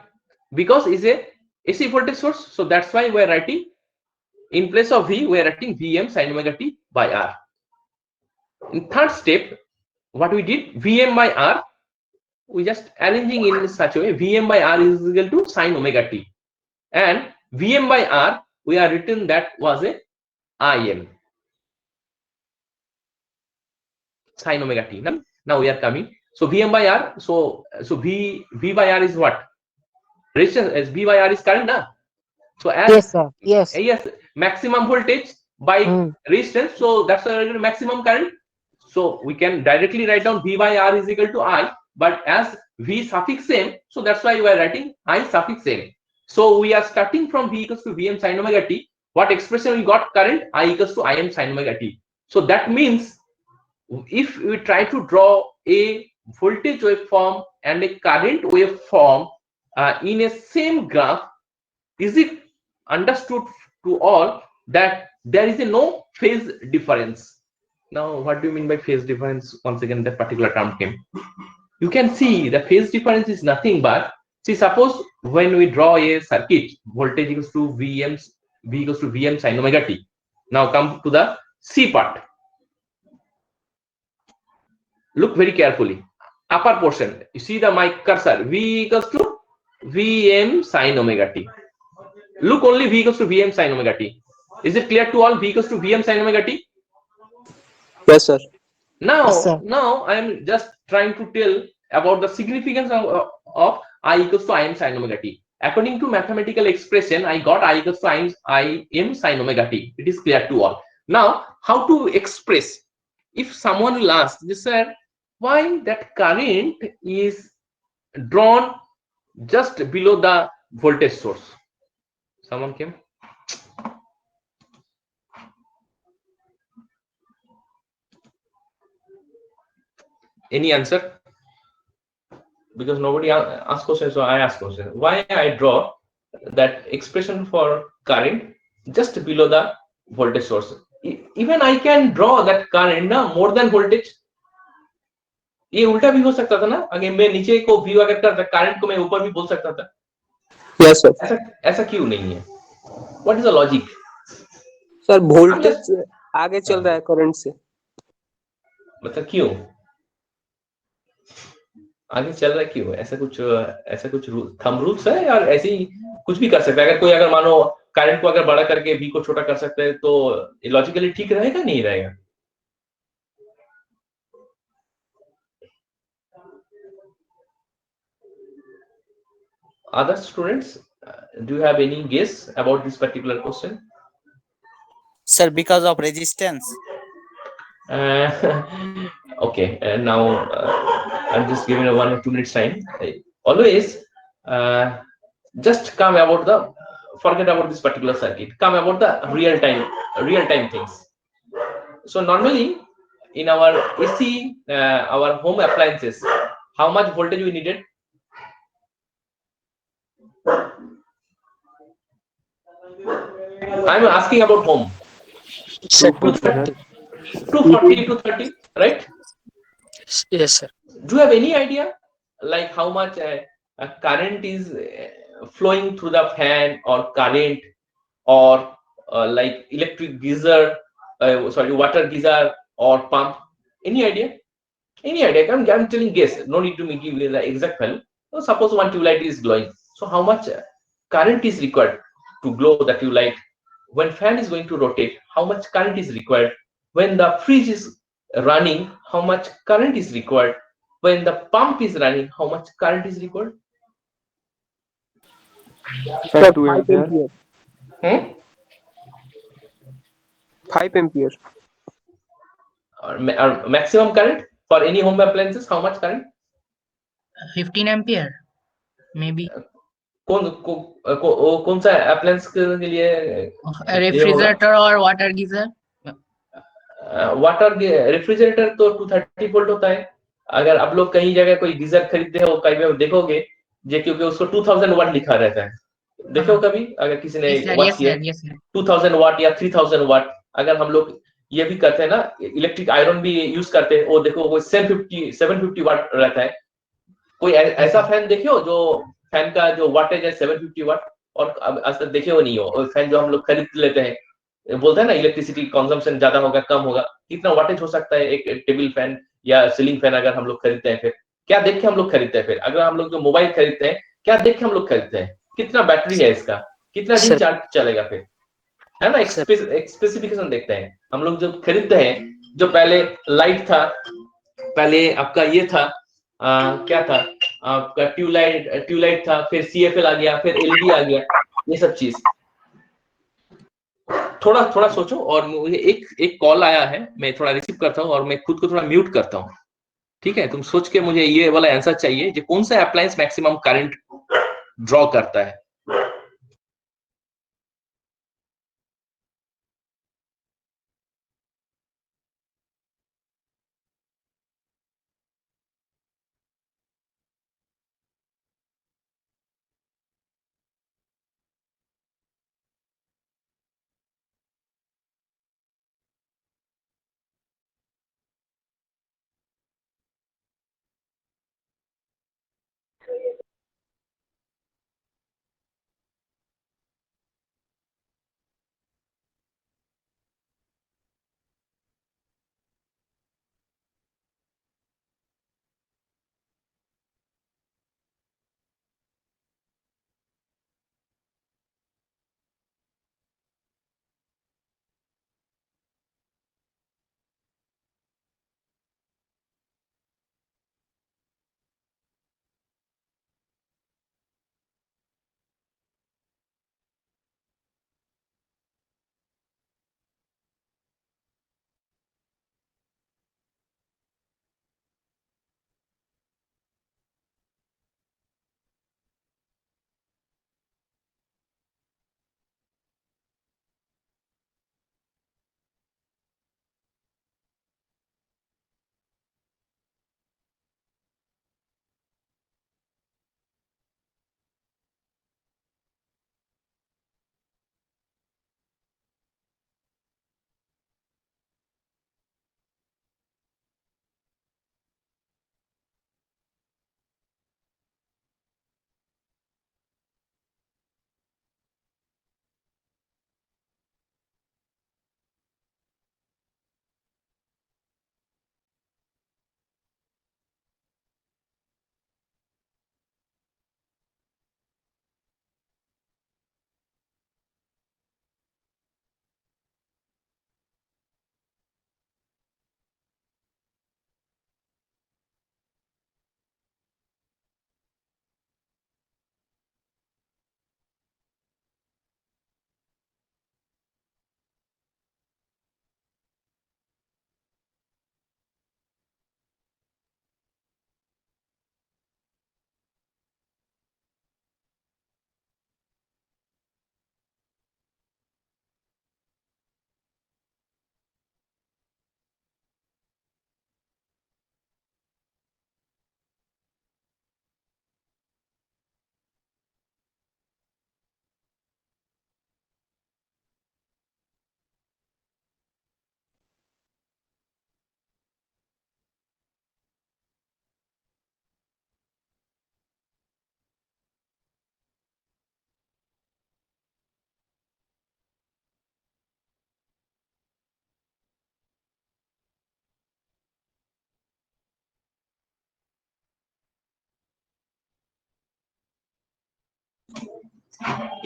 Because it's a AC voltage source. So that's why we are writing in place of V, we are writing Vm sin omega t by R. In third step, what we did, Vm by R, we just arranging in such a way, Vm by R is equal to sin omega t, and Vm by R we are written that was a Im sin omega t. Now we are coming. So Vm by R, so V by R is what? Resistance, as V by R is current, na? So as Yes, sir. Yes. yes, maximum voltage by resistance, so that's the maximum current. So we can directly write down V by R is equal to I, but as V suffix m, so that's why we are writing I suffix m. So we are starting from V equals to Vm sin omega t. What expression we got? Current I equals to Im sin omega t. So that means if we try to draw a voltage waveform and a current waveform in a same graph, is it understood to all that there is a no phase difference? Now, what do you mean by phase difference? Once again, that particular term came. You can see the phase difference is nothing but, see, suppose when we draw a circuit, voltage equals to V equals to Vm sin omega t. Now come to the C part. Look very carefully. Upper portion, you see the my cursor, V equals to Vm sin omega t. Look only V equals to Vm sin omega t. Is it clear to all? V equals to Vm sin omega t. Yes, sir. Now, Yes, sir. now I am just trying to tell about the significance of I equals to Im sin omega t. According to mathematical expression, I got I equals to Im sin omega t. It is clear to all. Now, how to express? If someone will ask, sir, why that current is drawn just below the voltage source? Someone came. Any answer? Because nobody asked question, so I ask question. Why I draw that expression for current just below the voltage source? Even I can draw that current more than voltage. ये उल्टा भी हो सकता था ना, अगर मैं नीचे को व्यू अगर करता करंट को मैं ऊपर भी बोल सकता था. Yes sir. ऐसा ऐसा क्यों नहीं है? What is the logic? Sir voltage आगे चल रहा है करंट से. मतलब क्यों आगे चल रहा है? क्यों ऐसा कुछ थंब रूल्स है यार? ऐसे ही कुछ भी कर सकता है. अगर कोई अगर मानो करंट को अगर बड़ा करके v को छोटा कर सकता है तो लॉजिकली ठीक रहेगा नहीं रहेगा? Other students, do you have any guess about this particular question? Sir, because of resistance. Okay, now I'm just giving a 1 or 2 minutes time. Always just come about the forget about this particular circuit. Come about the real time things. So normally in our AC, our home appliances, how much voltage we needed? I'm asking about home. Sir, 230, 240, 230, right? yes, sir. Do you have any idea like how much current is flowing through the fan or current or like electric geyser, water geyser or pump? Any idea? Any idea? I'm telling guess. No need to give you the exact value. So suppose one tube light is glowing. So how much current is required to glow the tube light? When fan is going to rotate, how much current is required? When the fridge is running, how much current is required? When the pump is running, how much current is required? Sir, 5 ampere. Hmm? 5 ampere. Or maximum current for any home appliances, how much current? 15 ampere, maybe. कौन सा appliance के लिए Refrigerator or water geyser? Water refrigerator तो 230 volt होता है. अगर आप लोग कहीं जगह कोई गीजर खरीदते हो कहीं में देखोगे जे क्योंकि उसको 2000 वाट लिखा रहता है. देखो कभी अगर किसी ने वॉच किया 2000 वाट या 3000 वाट. अगर हम लोग ये भी करते हैं ना, इलेक्ट्रिक आयरन भी यूज करते हैं, वो देखो वो 750 वाट रहता है. कोई ऐसा फैन देखे हो जो फैन का जो वाटेज है 750 वाट और आज तक देखे हो नहीं हो? फैन जो हम लोग खरीद लेते हैं, बोलते हैं ना इलेक्ट्रिसिटी कंजम्पशन ज्यादा होगा कम होगा, कितना वाटेज हो सकता है एक टेबल फैन या सीलिंग फैन अगर हम लोग खरीदते हैं? फिर क्या देख के हम लोग खरीदते हैं? फिर अगर हम लोग जो मोबाइल खरीदते हैं क्या देख के हम लोग खरीदते हैं? कितना बैटरी है इसका, कितना दिन चार्ज चलेगा? फिर है ना, एक स्पेसिफिकेशन देखते हैं हम लोग जब खरीदते हैं. जो पहले लाइट था, पहले आपका ये था क्या था आपका ट्यूबलाइट था, फिर CFL आ गया, फिर LED आ गया, ये सब चीज. थोड़ा सोचो. और मुझे एक कॉल आया है, मैं थोड़ा रिसीव करता हूँ और मैं खुद को थोड़ा म्यूट करता हूँ. ठीक है, तुम सोच के मुझे ये वाला आंसर चाहिए जो कौन सा अप्लायंस मैक्सिमम करंट ड्रॉ करता है.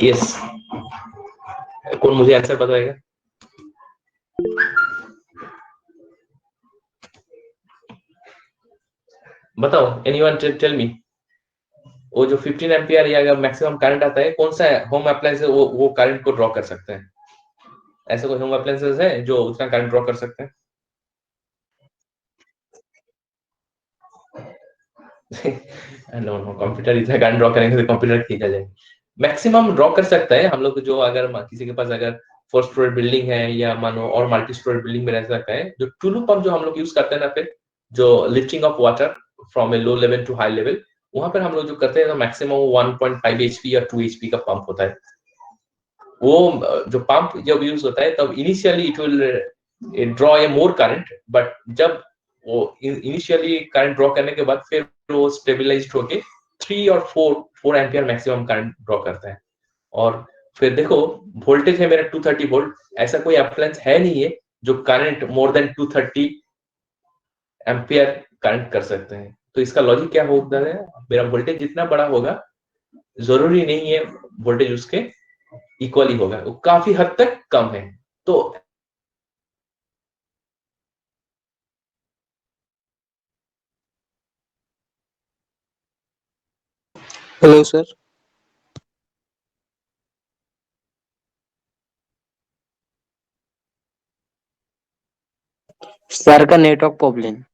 यस, कौन मुझे आंसर बताएगा? बताओ, एनीवन टेल मी। वो जो 15 एम्पियर या अगर मैक्सिमम करंट आता है, कौन सा होम अप्लायंस है वो करंट को ड्रॉ कर सकते हैं? ऐसे कोई होम अप्लायंसेस है जो उतना करंट ड्रॉ कर सकते हैं? नो नो, कंप्यूटर इतना करंट ड्रॉ करेंगे तो कंप्यूटर खींचा जाएगा। मैक्सिमम ड्रॉ कर सकता है हम लोग, जो अगर किसी के पास अगर फर्स्ट फ्लोर बिल्डिंग है या मानो और मल्टी स्टोरी बिल्डिंग में रह सकता है, जो टुलू पंप जो हम लोग यूज करते हैं ना, फिर जो lifting of water from a low level to high level, वहां पर हम लोग जो करते हैं तो मैक्सिमम 1.5 एचपी या 2 एचपी का पंप होता है। वो जो पंप जब यूज होता है तब initially it will draw a more current, but जब वो इनिशियली करंट ड्रॉ करने के बाद फिर वो स्टेबलाइज्ड होके 3 और 4 एम्पियर मैक्सिमम करंट ड्रॉ करता है। और फिर देखो, वोल्टेज है मेरा 230 वोल्ट, ऐसा कोई अप्लायंस है नहीं है जो current more than 230 ampere current कर सकते हैं। तो इसका लॉजिक क्या होता है, मेरा वोल्टेज जितना बड़ा होगा जरूरी नहीं है वोल्टेज उसके इक्वली होगा, वो काफी हद तक कम है। तो हेलो सर। सर का नेटवर्क प्रॉब्लम।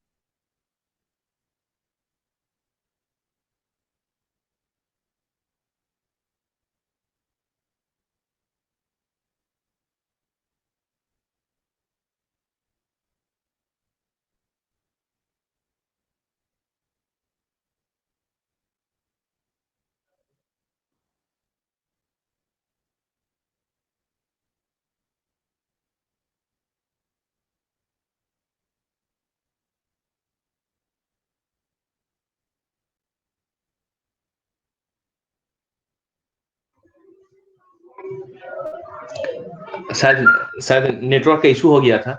शायद नेटवर्क का इशू हो गया था,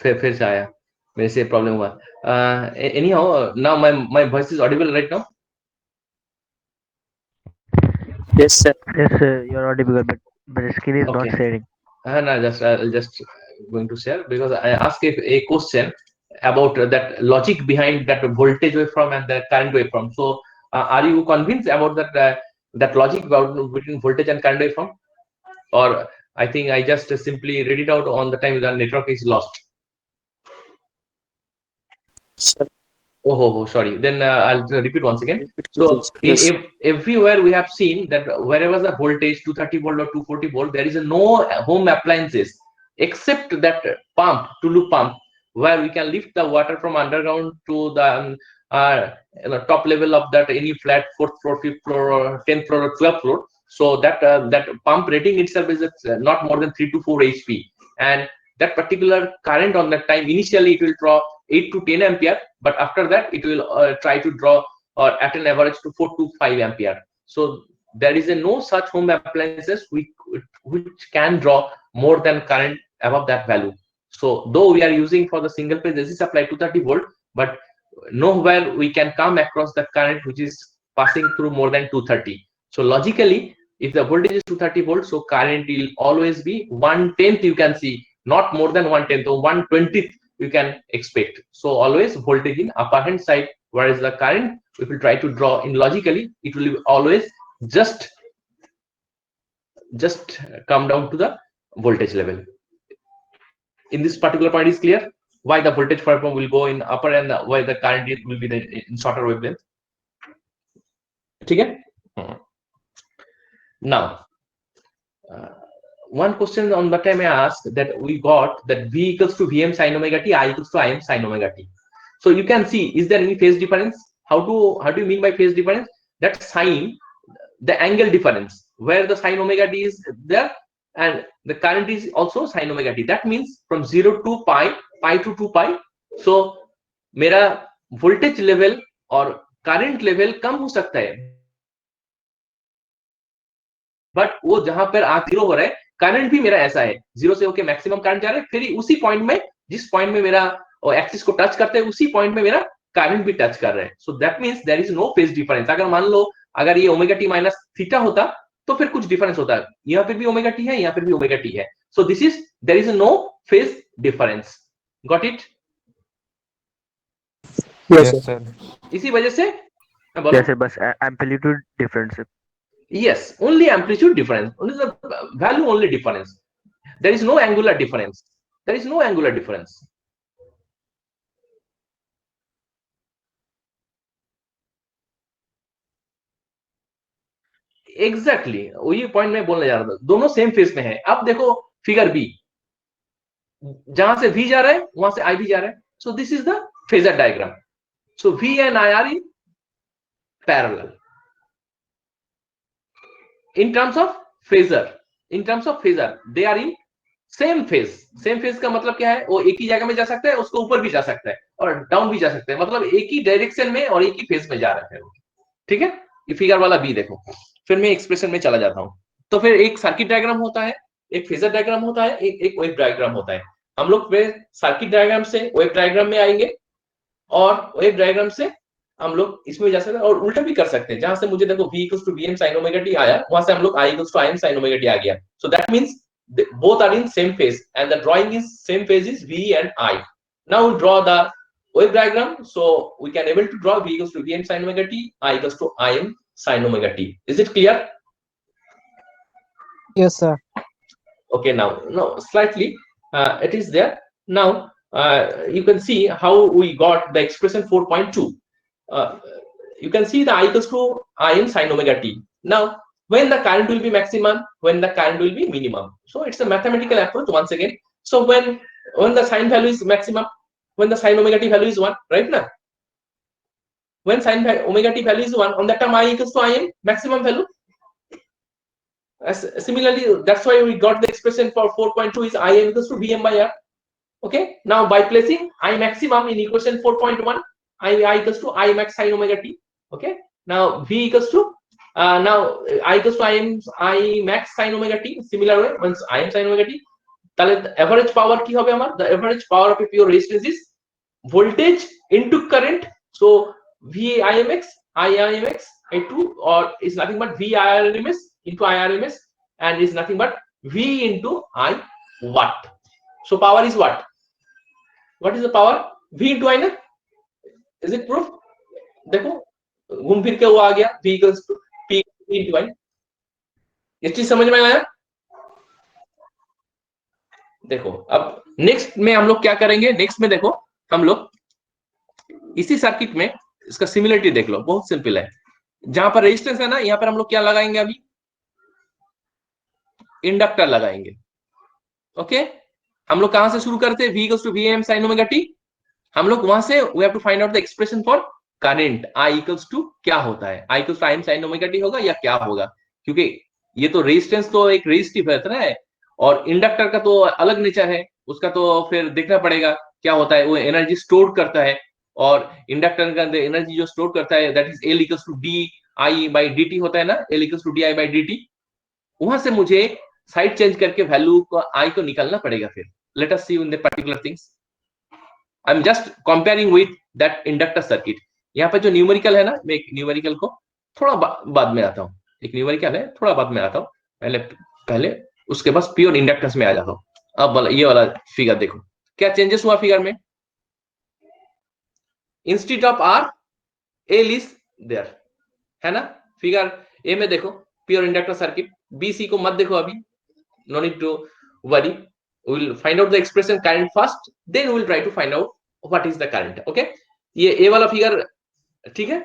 फिर से आया, मेरे से प्रॉब्लम हुआ। Any how, now my voice is Audible right now? Yes, sir. Yes, you're audible, but the screen is not Okay. sharing. I'll just going to share because I asked a question about that logic behind that voltage waveform and the current waveform. So, are you convinced about that logic about between voltage and current waveform, or I think I just simply read it out on the time the network is lost? Sir. Oh, sorry. Then I'll repeat once again. So Yes. everywhere we have seen that wherever the voltage 230 volt or 240 volt, there is no home appliances except that pump, Tulu pump, where we can lift the water from underground to the top level of that any flat 4th floor, 5th floor, or 10th floor, or 12th floor. So that pump rating itself is not more than 3 to 4 HP, and that particular current on that time initially it will draw 8 to 10 ampere, but after that it will try to draw or at an average to 4 to 5 ampere. So there is no such home appliances which can draw more than current above that value. So though we are using for the single phase AC supply 230 volt, but nowhere we can come across the current which is passing through more than 230. So logically, if the voltage is 230 volts, so current will always be 1/10, you can see, not more than 1/10 or 1/20 you can expect. So always voltage in upper hand side, whereas the current, if you try to draw in logically, it will always just come down to the voltage level. In this particular point is clear why the voltage waveform will go in upper and why the current will be in shorter wavelength. Okay. Now, one question on the time I asked that we got that V equals to Vm sin omega t, I equals to Im sin omega t. So you can see, is there any phase difference? How do you mean by phase difference? That sine, the angle difference, where the sin omega t is there and the current is also sin omega t. That means from 0 to pi, pi to 2 pi. So मेरा voltage level और current level कम हो सकता है, but वो जहां पर zero हो रहा है, करंट भी मेरा ऐसा है, जीरो से होके मैक्सिमम करंट जा रहा है, फिर उसी पॉइंट में, जिस पॉइंट में मेरा एक्सिस को टच करते हैं, उसी पॉइंट में मेरा करंट भी टच कर रहे हैं. So that means there is no phase difference. अगर मान लो अगर ये ओमेगा टी माइनस थीटा होता तो फिर कुछ डिफरेंस होता है. यहाँ पर भी ओमेगा टी है, यहाँ पर भी ओमेगा टी है. So this is there is no phase difference. Got it? Yes sir. इसी वजह से Yes, sir. बस amplitude difference है. yes, only amplitude difference, only the value only difference. There is no angular difference. There is no angular difference. Exactly वही point मैं बोलने जा रहा था. दोनों सेम फेज में है. अब देखो फिगर बी, जहां से V जा रहा है वहां से I भी जा रहा है. So this is the phasor diagram. So V and I are in parallel. In terms of phasor, they are in same phase. Same phase का मतलब क्या है? वो एक ही जगह में जा सकता है, उसको ऊपर भी जा सकता है और डाउन भी जा सकता है. मतलब एक ही डायरेक्शन में और एक ही फेज में जा रहा है. ठीक है. ये फिगर वाला बी देखो. फिर मैं एक्सप्रेशन में चला जाता हूं. तो फिर एक सर्किट डायग्राम होता है, एक फेजर डायग्राम होता है, एक वेव डायग्राम होता है. हम लोग सर्किट डायग्राम से वेव डायग्राम में आएंगे और वेव डायग्राम से हम लोग इसमें जा सकते हैं और उल्टा भी कर सकते हैं. जहां से मुझे देखो V equals to Vm sin omega t आया, वहां से हम लोग I equals to Im sin omega t आ गया. So that means both are in same phase and the drawing is same phase is V and I. Now we draw the wave diagram, so we can able to draw V equals to Vm sin omega t, I equals to Im sin omega t. Is it clear? Yes, sir. Okay, now slightly it is there. Now you can see how we got the expression 4.2. You can see the I equals to Im sin omega t. Now when the current will be maximum, when the current will be minimum. So it's a mathematical approach once again. So when the sin value is maximum, when the sin omega t value is 1, right now? When sin omega t value is 1, on that time I equals to Im maximum value. Similarly, that's why we got the expression for 4.2 is Im equals to Vm by R. Okay. Now by placing I maximum in equation 4.1, I equals to I max sin omega t. Okay. Now V equals to now I equals to I max sin omega t. Similar way, once I am sin omega t, তাহলে average পাওয়ার কি হবে আমার? The average power of a pure resistance is voltage into current. So VIMX IIMX into or is nothing but VIRMS into IRMS and is nothing but V into I watt. So power is what? What is the power? V into I ना? Is it proof? देखो घूम फिर के वो आ गया V equals to P into I. ये चीज समझ में आया? देखो अब नेक्स्ट में हम लोग क्या करेंगे? नेक्स्ट में देखो हम लोग इसी सर्किट में इसका सिमिलरिटी देख लो. बहुत सिंपल है. जहां पर रेजिस्टेंस है ना, यहाँ पर हम लोग क्या लगाएंगे? अभी इंडक्टर लगाएंगे. ओके. हम लोग कहां से शुरू करते हैं? V equals to Vm sin omega t. हम लोग वहां से we have to find out the expression for current. I equals to क्या होता है? I equals to Im sin omega t होगा या क्या होगा? क्योंकि ये तो रेजिस्टेंस तो एक रेजिस्टिव है और इंडक्टर का तो अलग नेचर है. उसका तो फिर देखना पड़ेगा क्या होता है. वो एनर्जी स्टोर करता है और इंडक्टर का एनर्जी जो स्टोर करता है that is L equals to di by dt होता है ना. L equals to di by dt. वहां से मुझे साइड चेंज करके वैल्यू को I को निकालना पड़ेगा. फिर let us see in the particular things. I am just comparing with that inductor circuit. यहाँ पर जो न्यूमेरिकल है ना, मैं एक न्यूमेरिकल को थोड़ा बाद में आता हूँ. एक न्यूमेरिकल है, थोड़ा बाद में आता हूँ. पहले उसके बाद प्योर इंडक्टेंस में आ जाता हूँ. अब ये वाला फिगर देखो क्या चेंजेस हुआ फिगर में. Instead of R L is there है ना. फिगर ए में देखो pure inductor circuit. B C को मत देखो अभी. No need to worry. We will find out the expression current first, then we will try to find out what is the current. Okay. ये ए वाला figure ठीक है.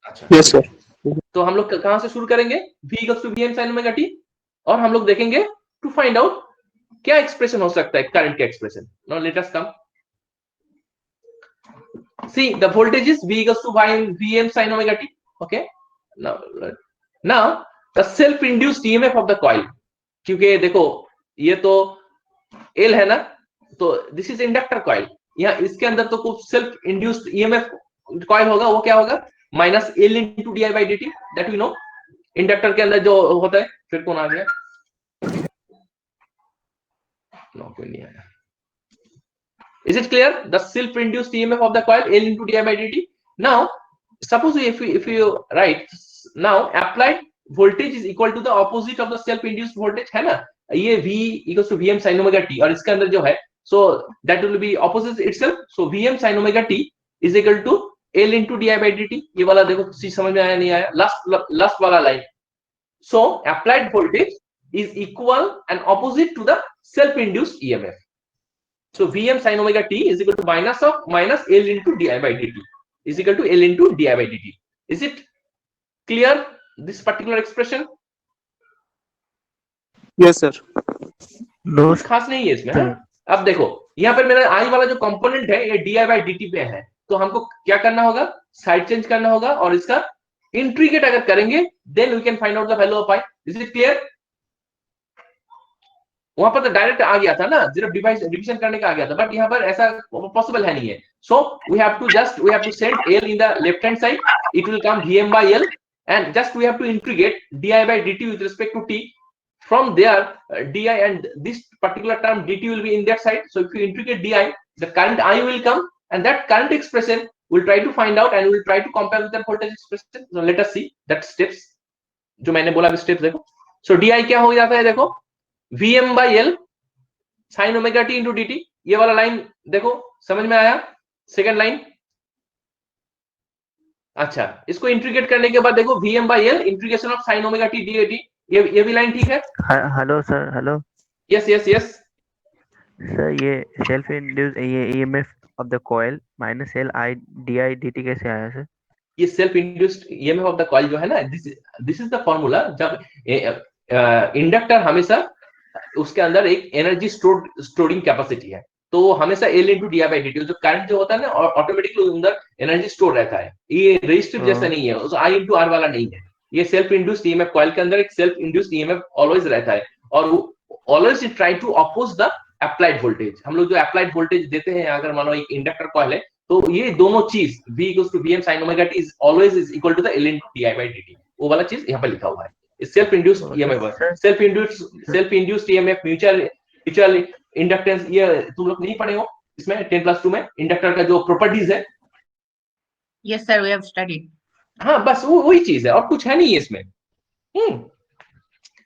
अच्छा. Yes sir. तो हम लोग कहां से शुरू करेंगे? V equals to Vm sin omega t और हम लोग देखेंगे टू फाइंड आउट क्या एक्सप्रेशन हो सकता है करंट का expression. Now let us come. See the voltage is V equals to Vm sin omega t. Okay. Now the self induced EMF of the coil. क्योंकि देखो ये तो L है ना, तो दिस इज इंडक्टर कॉइल. यहाँ इसके अंदर तो कुछ सेल्फ इंड्यूस्ड ईएमएफ कॉइल होगा. वो क्या होगा? Minus L into di by dt. That we know. Inductor के अंदर जो होता है. फिर कौन आ गया? नो कोई नहीं आया. Is it clear? The self-induced EMF of the coil L into di by dt. Now, suppose if you write now applied voltage is equal to the opposite of the self-induced voltage, है ना? ये V equals to Vm sin omega t और इसके अंदर जो है, so that will be opposite itself. So Vm sin omega t is equal to L into di by dt. ये वाला देखो चीज समझ में आया नहीं आया? Last वाला line. So applied voltage is equal and opposite to the self-induced EMF. So Vm sin omega t is equal to minus L into di by dt is equal to L into di by dt. Is it clear, this particular expression? Yes sir. No, कुछ खास नहीं है इसमें, है? अब देखो यहाँ पर मेरा आई वाला जो कंपोनेंट है ये di by dt पे है, तो हमको क्या करना होगा, साइड चेंज करना होगा और इसका इंट्रीगेट अगर करेंगे then we can find out the value of I. Is it clear? वहां पर तो डायरेक्ट आ गया था ना, सिर्फ डिविजन करने का आ गया था, बट यहाँ पर ऐसा पॉसिबल है नहीं है। So we have to send L in the left hand side, it will come Vm by L and just we have to integrate di by dt with respect to t. From there di and this particular term dt will be in that side, so if you integrate di, the current I will come and that current expression we'll try to find out and we'll try to compare with the voltage expression. So let us see that steps जो मैंने बोला अभी steps देखो। So di क्या हो जाता है देखो, Vm by L sin omega t into dt। ये वाला लाइन देखो समझ में आया? Second line. अच्छा, इसको इंटीग्रेट करने के बाद देखो Vm by L integration of sin omega t dt, ये भी लाइन ठीक है? Hello sir, hello yes yes yes sir, ये सेल्फ इंड्यूस ये EMF of the coil minus L I di dt कैसे आया सर? ये self induced EMF of the coil जो है ना, दिस इज द फॉर्मूला। जब इंडक्टर हमेशा उसके अंदर एक एनर्जी स्टोरिंग कैपेसिटी है, तो हमेशा L into di by dt, जो करंट जो होता है ना ऑटोमेटिकली अंदर एनर्जी स्टोर रहता है। ये रेजिस्टिव जैसा नहीं है, उस I into R वाला नहीं है। ये सेल्फ इंड्यूस्ड EMF कॉइल के अंदर एक सेल्फ इंड्यूस्ड EMF ऑलवेज रहता है और always it try to oppose the applied voltage. हम लोग जो अप्लाइड वोल्टेज देते हैं, अगर मानो एक इंडक्टर कॉइल है, तो ये दोनों चीज V equals to Vm sin omega t is always is equal to the L into di by dt, वो वाला चीज यहाँ पर लिखा हुआ है। Self induced EMF, self induced EMF, mutual inductance, ये तुम लोग नहीं पढ़े हो इसमें 10+2 में इंडक्टर का जो प्रॉपर्टीज है। Yes, sir, we have studied. हाँ बस वही चीज है और कुछ है नहीं है इसमें।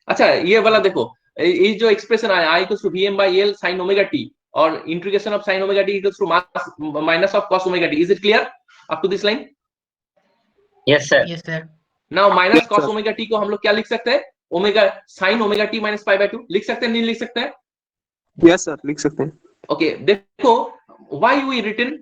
अच्छा, ये वाला देखो, ये जो एक्सप्रेशन आया I equals to Vm by L sin omega t और integration of sin omega t equals to minus of cos omega t. Is it clear up to this line? Yes, sir. Yes, sir. Now minus Yes, cos sir. omega t को हम लोग क्या लिख सकते हैं, omega sin omega t minus pi by 2 लिख सकते हैं, नहीं लिख सकते हैं? यस सर, लिख सकते हैं। Okay, देखो why we written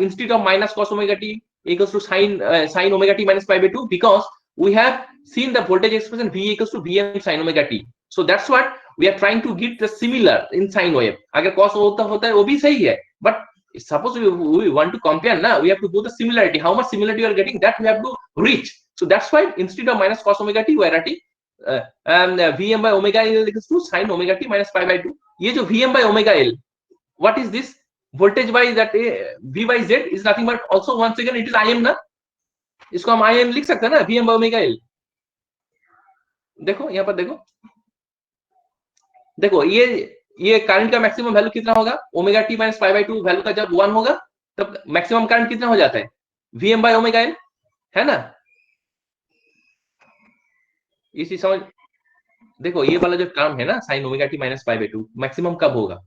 instead of minus cos omega t equals to sin omega t minus pi by 2, because we have seen the voltage expression V equals to Vm sin omega t. So that's what we are trying to get the similar in sine wave. अगर cos होता है वो भी सही है, but suppose we want to compare ना, we have to do the similarity. How much similarity you are getting, that we have to reach. So that's why instead of minus cos omega t we are writing Vm by omega L equals to sin omega t minus pi by 2. ये जो Vm by omega L, what is this? Voltage by that V by Z is nothing but also once again it is Im ना, इसको हम Im लिख सकते हैं ना, Vm by omega L। देखो यहाँ पर देखो ये करंट का मैक्सिमम वैल्यू कितना होगा, omega T minus pi by 2 value का जब 1 होगा तब मैक्सिमम करंट कितना हो जाता है, Vm by omega L, है ना? इसी समझ देखो, ये वाला जो टर्म है ना sin omega t minus pi by 2, maximum कब होगा?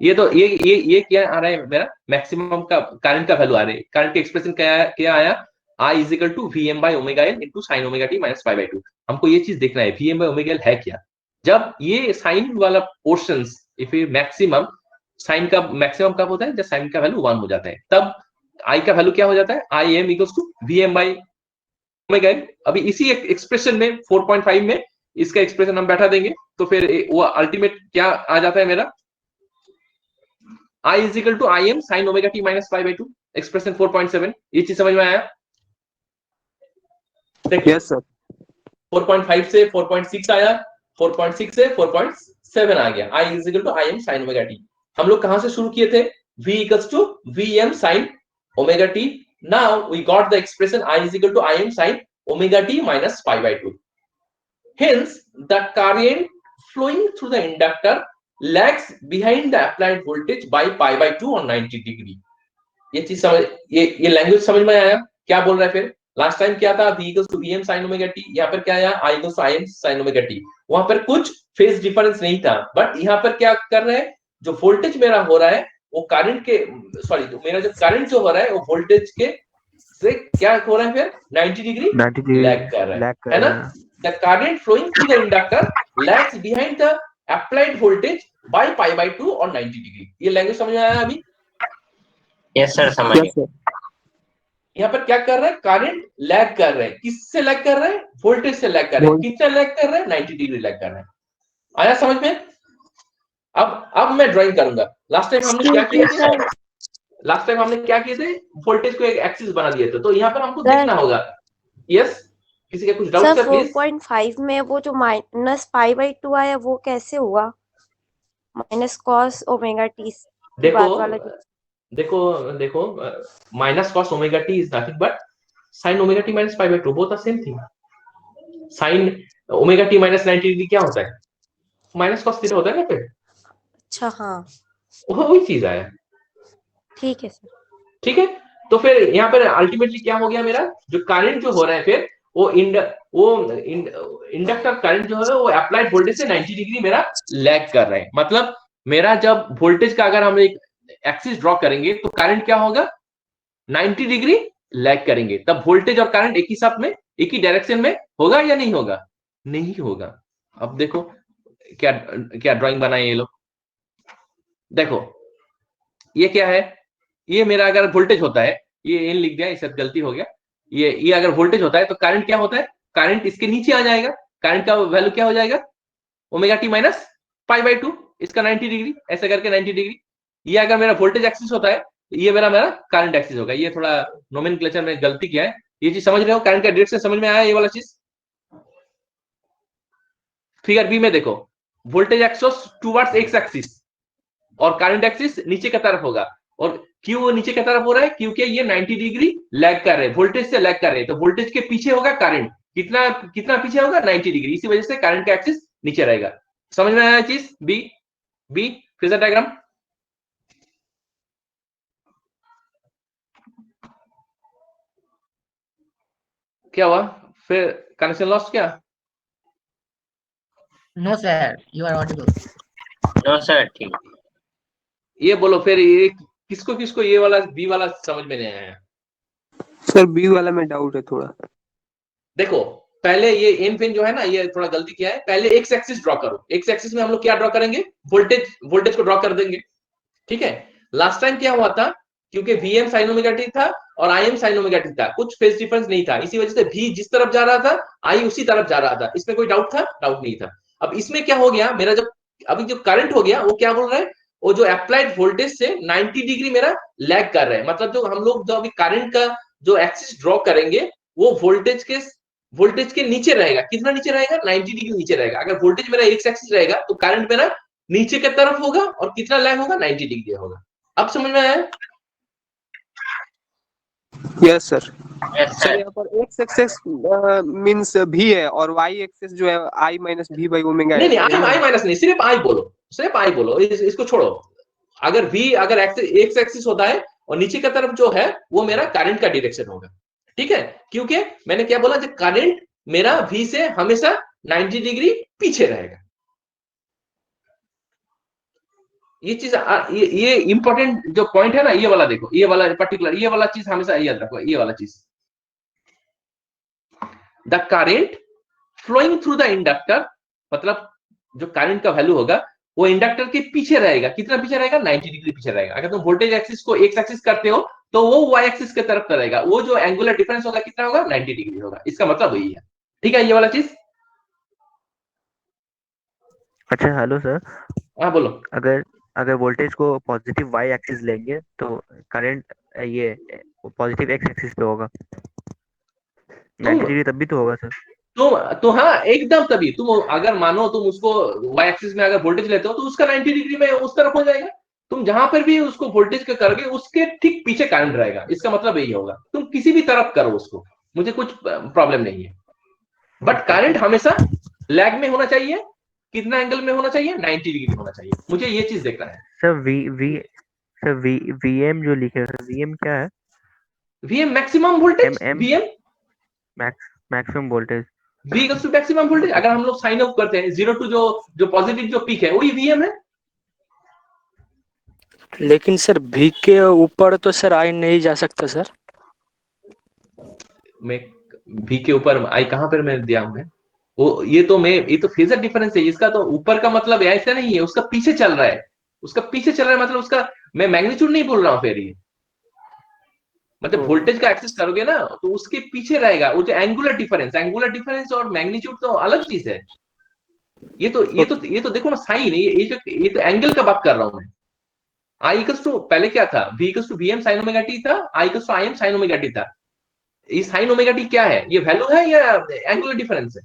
ये तो ये क्या आ रहा है मेरा, मैक्सिमम का करंट का वैल्यू आ रहा है। करंट के एक्सप्रेशन क्या आया, I is equal to Vm by omega L into sin omega t minus pi by 2। हमको ये चीज देखना है Vm by omega L है क्या। जब ये साइन वाला पोर्शंस, इफ ये मैक्सिमम, साइन का मैक्सिमम कब होता है, जब साइन का वैल्यू 1 हो जाता है, तब I का वैल्यू क्या हो जाता है, Im equals to Vm by omega L। अभी इसी एक्सप्रेशन में 4.5 में इसका एक्सप्रेशन हम बैठा देंगे, तो फिर वो अल्टीमेट क्या आ जाता है मेरा, I is equal to Im sin omega t minus pi by 2, expression 4.7। ये चीज समझ में आया? Yes sir. 4.5 से 4.6 आया, 4.6 से 4.7 आ गया, I is equal to Im sin omega t। हम लोग कहां से शुरू किए थे, V equals to Vm sin omega t। Now we got the expression I is equal to Im sin omega t minus pi by 2। Hence the current flowing through the inductor lags behind the applied voltage by pi by 2 on 90 degree. ये चीज समझ, ये language समझ में आया क्या बोल रहा है? फिर लास्ट टाइम क्या था, v equals to vm sin omega t, यहाँ पर क्या आया, i equals to im sin omega t। वहां पर कुछ फेज डिफरेंस नहीं था, बट यहाँ पर क्या कर रहे हैं, जो वोल्टेज मेरा हो रहा है वो करंट के, सॉरी, मेरा जो करंट जो हो रहा है वो वोल्टेज के से क्या हो रहा है, फिर 90 डिग्री लैग कर रहा है ना। The current flowing through the inductor lags behind the applied voltage by pi by 2 और 90 डिग्री। ये लैंग्वेज समझ में आया अभी? यस सर, समझ गए। यहाँ पर क्या कर रहा है, करंट लैग कर रहे हैं, किससे लैग कर रहे हैं, वोल्टेज से लैग कर रहे हैं। कितना लैग कर रहे हैं, 90 डिग्री लैग कर रहे हैं। आया समझ में? अब मैं ड्राइंग करूंगा। लास्ट टाइम हमने क्या किया था, लास्ट टाइम हमने क्या किए थे, वोल्टेज को एक एक्सिस बना दिए थे, तो यहाँ पर हमको देखना होगा। यस, किसी का कुछ डाउट है प्लीज? 4.5 में वो जो माइनस पाई बाई 2 आया वो कैसे हुआ? माइनस कॉस ओमेगा टी देखो minus cos omega T is nothing but sine omega T minus pi by 2, both are same thing. Sine omega T minus 90 degree क्या होता है, माइनस कॉस थीटा होता है ना फिर। अच्छा, हाँ, वही चीज आया। ठीक है सर। ठीक है, तो फिर यहाँ पर अल्टीमेटली क्या हो गया, मेरा जो करंट जो हो रहा है फिर वो इंडक्टर करंट जो है वो अप्लाइड वोल्टेज से 90 डिग्री मेरा लैग कर रहा है। मतलब मेरा जब वोल्टेज का अगर हम एक एक्सिस ड्रॉ करेंगे तो करंट क्या होगा, 90 डिग्री लैग करेंगे, तब वोल्टेज और करंट एक ही साथ में एक ही डायरेक्शन में होगा या नहीं होगा? नहीं होगा। अब देखो क्या क्या ड्राइंग बनाए ये लोग। देखो ये क्या है, ये मेरा अगर वोल्टेज होता है, ये एन लिख दिया, इससे गलती हो गया। ये अगर वोल्टेज होता है तो करंट क्या होता है, करंट इसके नीचे आ जाएगा। करंट का वैल्यू क्या हो जाएगा, omega T minus pi by 2, इसका 90 डिग्री, ऐसे करके 90 डिग्री। ये अगर मेरा वोल्टेज एक्सिस होता है, ये मेरा करंट एक्सिस होगा। ये थोड़ा नोमेनक्लेचर में गलती किया है, ये चीज समझ रहे हो? करंट का डायरेक्शन समझ में आया ये वाला चीज? फिगर बी में देखो, voltage axis towards x axis और करंट एक्सिस नीचे की तरफ होगा। और क्यों वो नीचे की तरफ हो रहा है, क्योंकि ये 90 डिग्री लैग कर रहे हैं, वोल्टेज से लैग कर रहे हैं, तो वोल्टेज के पीछे होगा करंट। कितना कितना पीछे होगा, 90 डिग्री। इसी वजह से करंट का एक्सिस नीचे रहेगा। समझ में आया चीज? B phasor diagram. क्या हुआ फिर, कनेक्शन लॉस्ट क्या? No sir, you are audible. No sir, ठीक। ये बोलो फिर, ये किसको किसको ये वाला बी वाला समझ में नहीं आया? सर बी वाला में डाउट है थोड़ा। देखो पहले ये एन फिन जो है ना, ये थोड़ा गलती किया है। पहले एक्स एक्सिस ड्रॉ करो। एक्स एक्सिस में हम लोग क्या ड्रॉ करेंगे, वोल्टेज को ड्रॉ कर देंगे। ठीक है, लास्ट टाइम क्या हुआ था, क्योंकि वीएम साइन ओमेगा टी था और आई एम साइन ओमेगा टी था, कुछ फेज डिफरेंस नहीं था, इसी वजह से भी जिस तरफ जा रहा था आई उसी तरफ जा रहा था। इसमें कोई डाउट था? डाउट नहीं था। अब इसमें क्या हो गया, मेरा जब अभी जो करंट हो गया वो क्या बोल रहा है, वो जो अप्लाइड वोल्टेज से 90 डिग्री मेरा लैग कर रहा है। मतलब जो हम लोग जो अभी करंट का जो एक्सिस ड्रॉ करेंगे वो वोल्टेज के नीचे रहेगा। कितना नीचे रहेगा, 90 डिग्री नीचे रहेगा। अगर वोल्टेज मेरा एक्स एक्सिस रहेगा तो करंट मेरा नीचे की तरफ होगा और कितना लैग होगा, 90 डिग्री होगा। अब समझ में आया? Yes sir. सर यहाँ पर एक्स एक्सिस मींस भी है और वाई एक्सिस जो है आई माइनस भी बाई ओमेगा है। नहीं आई माइनस नहीं, सिर्फ आई बोलो, सिर्फ आई बोलो, इसको छोड़ो। अगर v अगर एक्स एक्सिस होता है और नीचे की तरफ जो है वो मेरा करंट का डायरेक्शन होगा। ठीक है, क्योंकि मैंने क्या बोला, जो करंट मेरा v से हमेशा 90 डिग्री पीछे रहेगा। ये चीज ये इंपॉर्टेंट जो पॉइंट है ना, ये वाला देखो, ये वाला पर्टिकुलर, ये वाला चीज हमेशा याद रखो, ये वाला चीज। The current flowing through the inductor, मतलब जो करंट का वैल्यू होगा वो इंडक्टर के पीछे रहेगा। कितना पीछे रहेगा, 90 डिग्री पीछे रहेगा। अगर तुम वोल्टेज एक्सिस को एक्स एक्सिस करते हो तो वो वाई एक्सिस की तरफ का रहेगा। वो जो एंगुलर डिफरेंस होगा कितना होगा, 90 डिग्री होगा। इसका मतलब वही है। ठीक है, ये वाला चीज। अच्छा हेलो सर, हाँ बोलो। अगर वोल्टेज को पॉजिटिव वाई एक्सिस लेंगे तो करंट ये पॉजिटिव एक्स एक्सिस पे होगा, 90 डिग्री तब भी तो होगा सर। तो हाँ एकदम, तभी तुम अगर मानो तुम उसको वाई एक्सिस में अगर वोल्टेज लेते हो तो उसका 90 डिग्री में उस तरफ हो जाएगा। तुम जहां पर भी उसको वोल्टेज का करोगे उसके ठीक पीछे करंट रहेगा। इसका मतलब यही होगा, तुम किसी भी तरफ करो उसको, मुझे कुछ प्रॉब्लम नहीं है, बट करंट हमेशा लैग में होना चाहिए। कितना एंगल में होना चाहिए, 90 डिग्री में होना चाहिए। मुझे ये चीज देखना है। सर वीएम जो लिखे हैं सर, वीएम क्या है? VM maximum voltage, M VM maximum voltage. V equals to maximum voltage. अगर हम लोग साइन ऑफ करते हैं 0 टू जो पॉजिटिव जो पीक है वही वीएम है। लेकिन सर V के ऊपर तो सर आई नहीं जा सकता सर। मैं वी के ऊपर आई कहां पर मैं दिया हूं मैं? वो ये तो फेजर डिफरेंस है। इसका तो ऊपर का मतलब ऐसा नहीं है, उसका पीछे चल रहा है, उसका पीछे चल रहा है मतलब उसका मैं मैग्नीट्यूड नहीं बोल रहा हूं। फिर ये मतलब वोल्टेज का एक्सेस करोगे ना तो उसके पीछे रहेगा वो जो एंगुलर डिफरेंस और मैग्नीट्यूड तो अलग चीज है। ये तो देखो ना साइन, ये तो एंगल का बात कर रहा हूं मैं। आई इक्वल्स टू पहले क्या था, V equals to VM sine omega t था, I equals to IM sine omega t था। ये साइन ओमेगा टी क्या है, ये वैल्यू है या एंगुलर डिफरेंस है?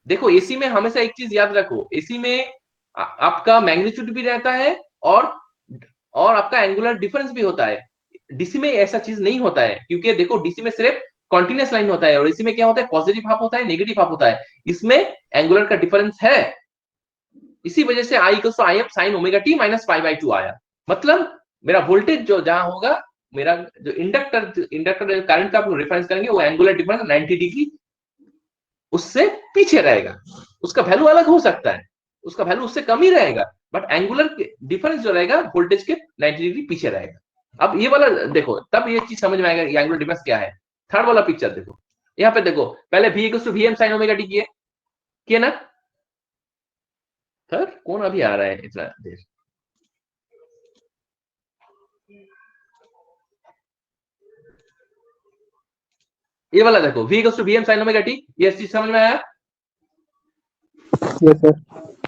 देखो एसी में हमेशा एक चीज याद रखो, एसी में आपका मैग्नीट्यूड भी रहता है और आपका एंगुलर डिफरेंस भी होता है। डीसी में ऐसा चीज नहीं होता है, क्योंकि देखो डीसी में सिर्फ कॉन्टिन्यूस लाइन होता है और इसी में क्या होता है, पॉजिटिव हाफ होता है, नेगेटिव हाफ होता है। इसमें एंगुलर का डिफरेंस है, इसी वजह से I equals to I F sine omega T minus pi by 2 आया। मतलब मेरा वोल्टेज जो जहां होगा, मेरा जो इंडक्टर करंट का आप रेफरेंस करेंगे वो एंगुलर डिफरेंस 90 डिग्री उससे पीछे रहेगा। उसका वैल्यू अलग हो सकता है, उसका वैल्यू उससे कम ही रहेगा, बट एंगुलर डिफरेंस जो रहेगा वोल्टेज के 90 डिग्री पीछे रहेगा। अब ये वाला देखो, तब ये चीज समझ में आएगा कि एंगुलर डिफरेंस क्या है। थर्ड वाला पिक्चर देखो, यहाँ पे देखो, पहले v equals to VM sine omega T किए ना। सर कौन अभी आ रहा है इतना देर? ये वाला देखो, v equals to VM sine omega T, ये चीज समझ में आया? Yes sir.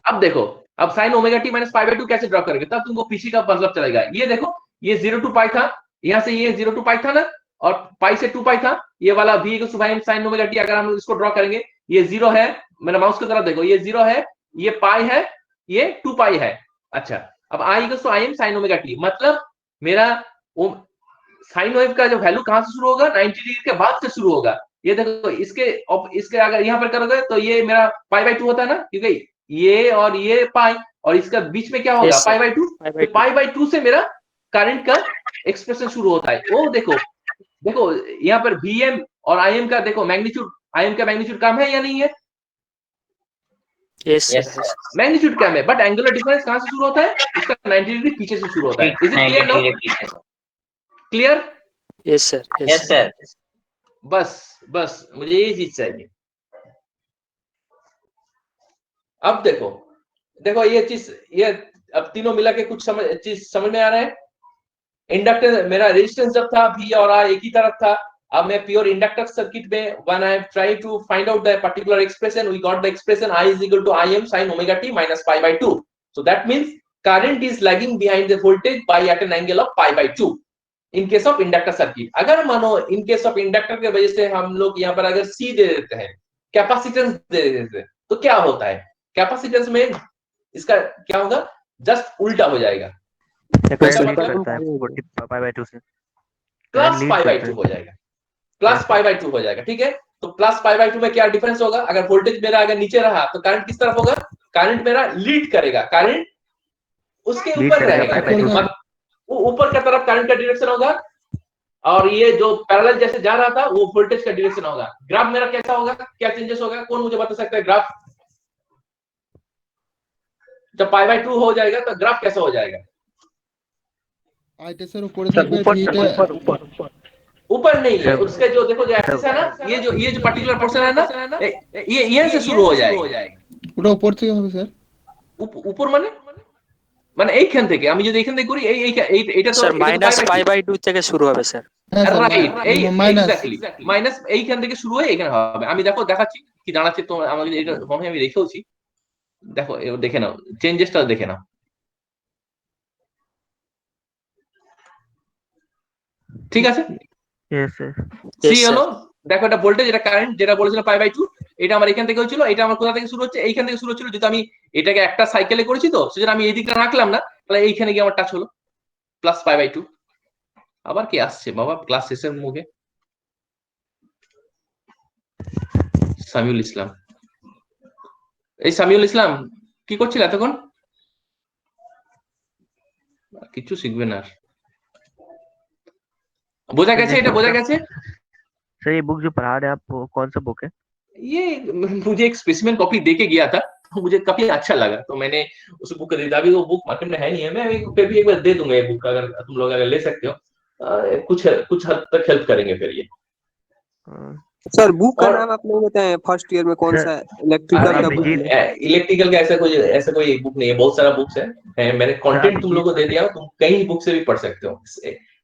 अब देखो, अब sine omega T minus pi by 2 कैसे ड्रॉ करेंगे, तब तुमको पीछे का मतलब चलेगा। ये देखो, ये 0 टू पाई था, यहां से ये 0 टू पाई था ना, और पाई से 2 पाई था। ये वाला v equals to sine omega T अगर हम इसको ड्रॉ करेंगे, ये 0 है, मेरा माउस की तरफ देखो, ये 0 है, ये पाई है, ये 2 पाई है। अच्छा, अब i equals to I M sine omega T, मतलब मेरा साइन वेव का जो वैल्यू कहां से शुरू होगा, 90 डिग्री के बाद से शुरू होगा। ये देखो, इसके अगर यहां पर करोगे तो ये मेरा पाई बाई 2 होता है ना, क्योंकि ये और ये पाई, और इसका बीच में क्या होगा, पाई बाई 2। तो पाई बाई 2 से मेरा करंट का एक्सप्रेशन शुरू होता है। वो देखो यहाँ पर वीएम और आईएम का देखो मैग्नीट्यूड, आईएम का मैग्नीट्यूड कम है या नहीं है? मैग्नीट्यूड कम है, बट एंगुलर डिफरेंस कहां से शुरू होता है, इसका 90 डिग्री पीछे से शुरू होता है। Is it clear now? Clear? Yes sir. Yes sir. बस मुझे ये चीज चाहिए। अब देखो ये चीज, ये अब तीनों मिला के कुछ चीज समझ में आ रहा है। इंडक्टर मेरा रेजिस्टेंस जब था V और R एक ही तरफ था, अब मैं प्योर इंडक्टर सर्किट में when I try to find out the particular expression, we got the expression I is equal to Im sin omega t minus pi by 2. So that means current is lagging behind the voltage by at an angle of pi by 2 in case of inductor circuit. अगर मानो in case of inductor के वजह से हम लोग यहाँ पर अगर C दे देते हैं, कैपेसिटेंस दे देते हैं, तो क्या होता है, कैपेसिटेंस में इसका क्या होगा, जस्ट उल्टा हो जाएगा, करंट लीड करता है 40 पाई बाई 2 से, प्लस पाई बाई 2 हो जाएगा, प्लस पाई बाई 2 हो जाएगा। ठीक है, तो प्लस पाई बाई 2 में क्या डिफरेंस होगा, अगर वोल्टेज मेरा अगर नीचे रहा तो करंट किस तरफ होगा, करंट मेरा लीड करेगा, करंट उसके ऊपर रहेगा, ऊपर की तरफ करंट का डायरेक्शन होगा, और ये जो पैरेलल जैसे जा रहा था वो वोल्टेज का डायरेक्शन होगा। ग्राफ मेरा कैसा होगा, क्या चेंजेस होगा, कौन मुझे बता सकता है ग्राफ? जब पाई बाई 2 हो जाएगा तो ग्राफ कैसा हो जाएगा? ऊपर नहीं है, उसके जो देखो जो एक्सिस है ना, ये जो पर्टिकुलर पोर्शन है ना, ये यहां से शुरू हो जाएगा। ওটা উপর থেকে হবে স্যার। উপর মানে এইখান থেকে আমি যদি এইখান থেকে করি, এইটা তো স্যার মাইনাস পাই বাই 2 থেকে শুরু হবে স্যার। রাইট, এই এক্স্যাক্টলি মাইনাস এইখান থেকে শুরু হয়ে এখানে হবে। আমি দেখাচ্ছি কি দাঁড়াচ্ছে, তো আমাকে এটা মনে হয় আমি রেখেওছি, দেখো দেখে নাও, চেঞ্জেসটা দেখে নাও। ঠিক আছে, সি হলো, দেখো এটা ভোল্টেজ, এটা কারেন্ট, যেটা বলেছিল পাই বাই 2, এটা আমার এখান থেকে হচ্ছিল, এটা আমার কোথা থেকে শুরু হচ্ছে, এইখান থেকে শুরু হচ্ছিল। যেহেতু আমি এটাকে একটা সাইকেলে করেছি, তো সেজন্য আমি এই দিকটা রাখলাম না, তাহলে এইখানে গিয়ে আমার টাচ হলো প্লাস পাই বাই 2। আবার কি আসছে বাবা ক্লাস শেষের মুখে, সামিউল ইসলাম। এই সামিউল ইসলাম কি করছিল এতক্ষণ? কিছু শিখবে না আর। বোঝা सर গেছে? ये এটা बुक বোঝা जो গেছে? सर ये बुक जो पढ़ा रहे हैं आप वो कौन सा बुक है? ये मुझे एक स्पेसिमेन कॉपी दे के गया था, तो मुझे काफी अच्छा लगा, तो मैंने उस बुक को खरीदा। अभी वो बुक मार्केट में है नहीं है, मैं फिर भी एक बार दे दूंगा ये बुक, अगर तुम लोग अगर ले सकते हो। कुछ कुछ हद तक हेल्प करेंगे फिर ये। सर बुक का और नाम आप नहीं बताए फर्स्ट ईयर में कौन सर सा इलेक्ट्रिकल का बुक अभिजीत है? इलेक्ट्रिकल का ऐसा कोई बुक नहीं है, बहुत सारा बुक्स है। मैंने कंटेंट तुम लोग को दे दिया, तुम कई बुक से भी पढ़ सकते हो।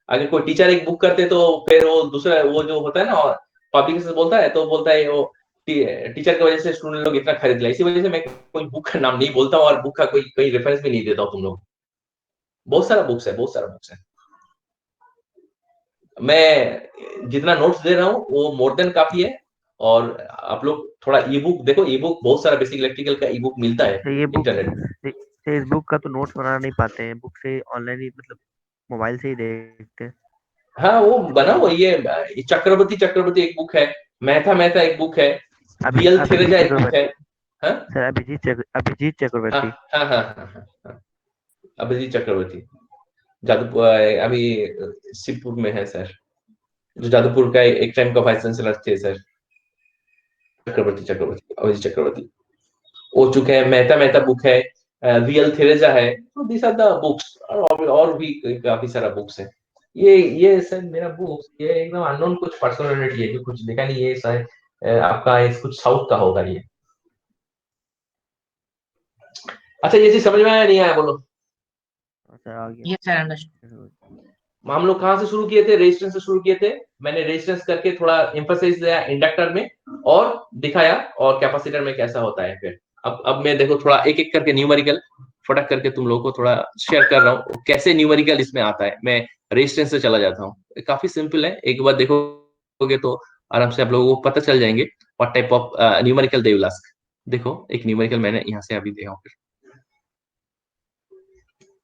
अगर कोई टीचर एक बुक करते तो फिर वो दूसरा वो जो होता है ना, पब्लिकेशन बोलता है, तो बोलता है वो टीचर की वजह से स्टूडेंट लोग इतना खरीद लिया। इसी वजह से मैं कोई बुक का नाम नहीं बोलता हूँ और बुक का कोई रेफरेंस भी नहीं देता हूँ तुम लोग। बहुत सारा बुक्स है, बहुत सारा बुक्स है। मैं जितना नोट्स दे रहा हूँ वो मोर देन काफी है। और आप लोग थोड़ा ई बुक देखो, ई बुक बहुत सारा बेसिक इलेक्ट्रिकल का ई बुक मिलता है सर ये बुक इंटरनेट। इस बुक का तो नोट्स बना नहीं पाते हैं, बुक से ऑनलाइन ही मतलब मोबाइल से ही देखते हैं। हाँ वो बना हुआ ये चक्रवर्ती एक बुक है, मेहता एक बुक है, वीएल अभिजीत थेरेजा एक बुक है। चक्रवर्ती। हाँ सर अभिजीत हाँ चक्रवर्ती। हाँ हाँ हाँ हाँ हाँ। अभिजीत चक्रवर्ती जादूपुर, अभी शिवपुर में है सर, जो जादूपुर का एक टाइम का वाइस चांसलर थे सर। चक्रवर्ती अभिजीत चक्रवर्ती हो चुके हैं। मेहता बुक है, वीएल थेरेजा है। तो दिस आर द बुक्स, और भी काफी सारा बुक्स है। ये सर मेरा बुक ये एकदम अननोन कुछ पर्सनालिटी है जो कुछ देखा नहीं, ये शायद आपका कुछ साउथ का होगा ये। अच्छा ये चीज समझ में आया नहीं आया बोलो? सर आ गया। ये सर अंडरस्टूड। हम लोग कहाँ से शुरू किए थे? रेजिस्टेंस से शुरू किए थे। मैंने रेजिस्टेंस करके थोड़ा एम्फसाइज दिया इंडक्टर में और दिखाया, और कैपेसिटर में कैसा होता है। फिर अब मैं देखो थोड़ा एक एक करके न्यूमेरिकल फटक करके तुम लोगों को थोड़ा शेयर कर रहा हूँ कैसे न्यूमेरिकल इसमें आता है। मैं रेजिस्टेंस से चला जाता हूँ, काफी सिंपल है। एक बार देखोगे तो आराम से आप लोगों को पता चल जाएंगे what type of numerical they will ask. देखो एक न्यूमेरिकल मैंने यहाँ से अभी दिया हूँ। फिर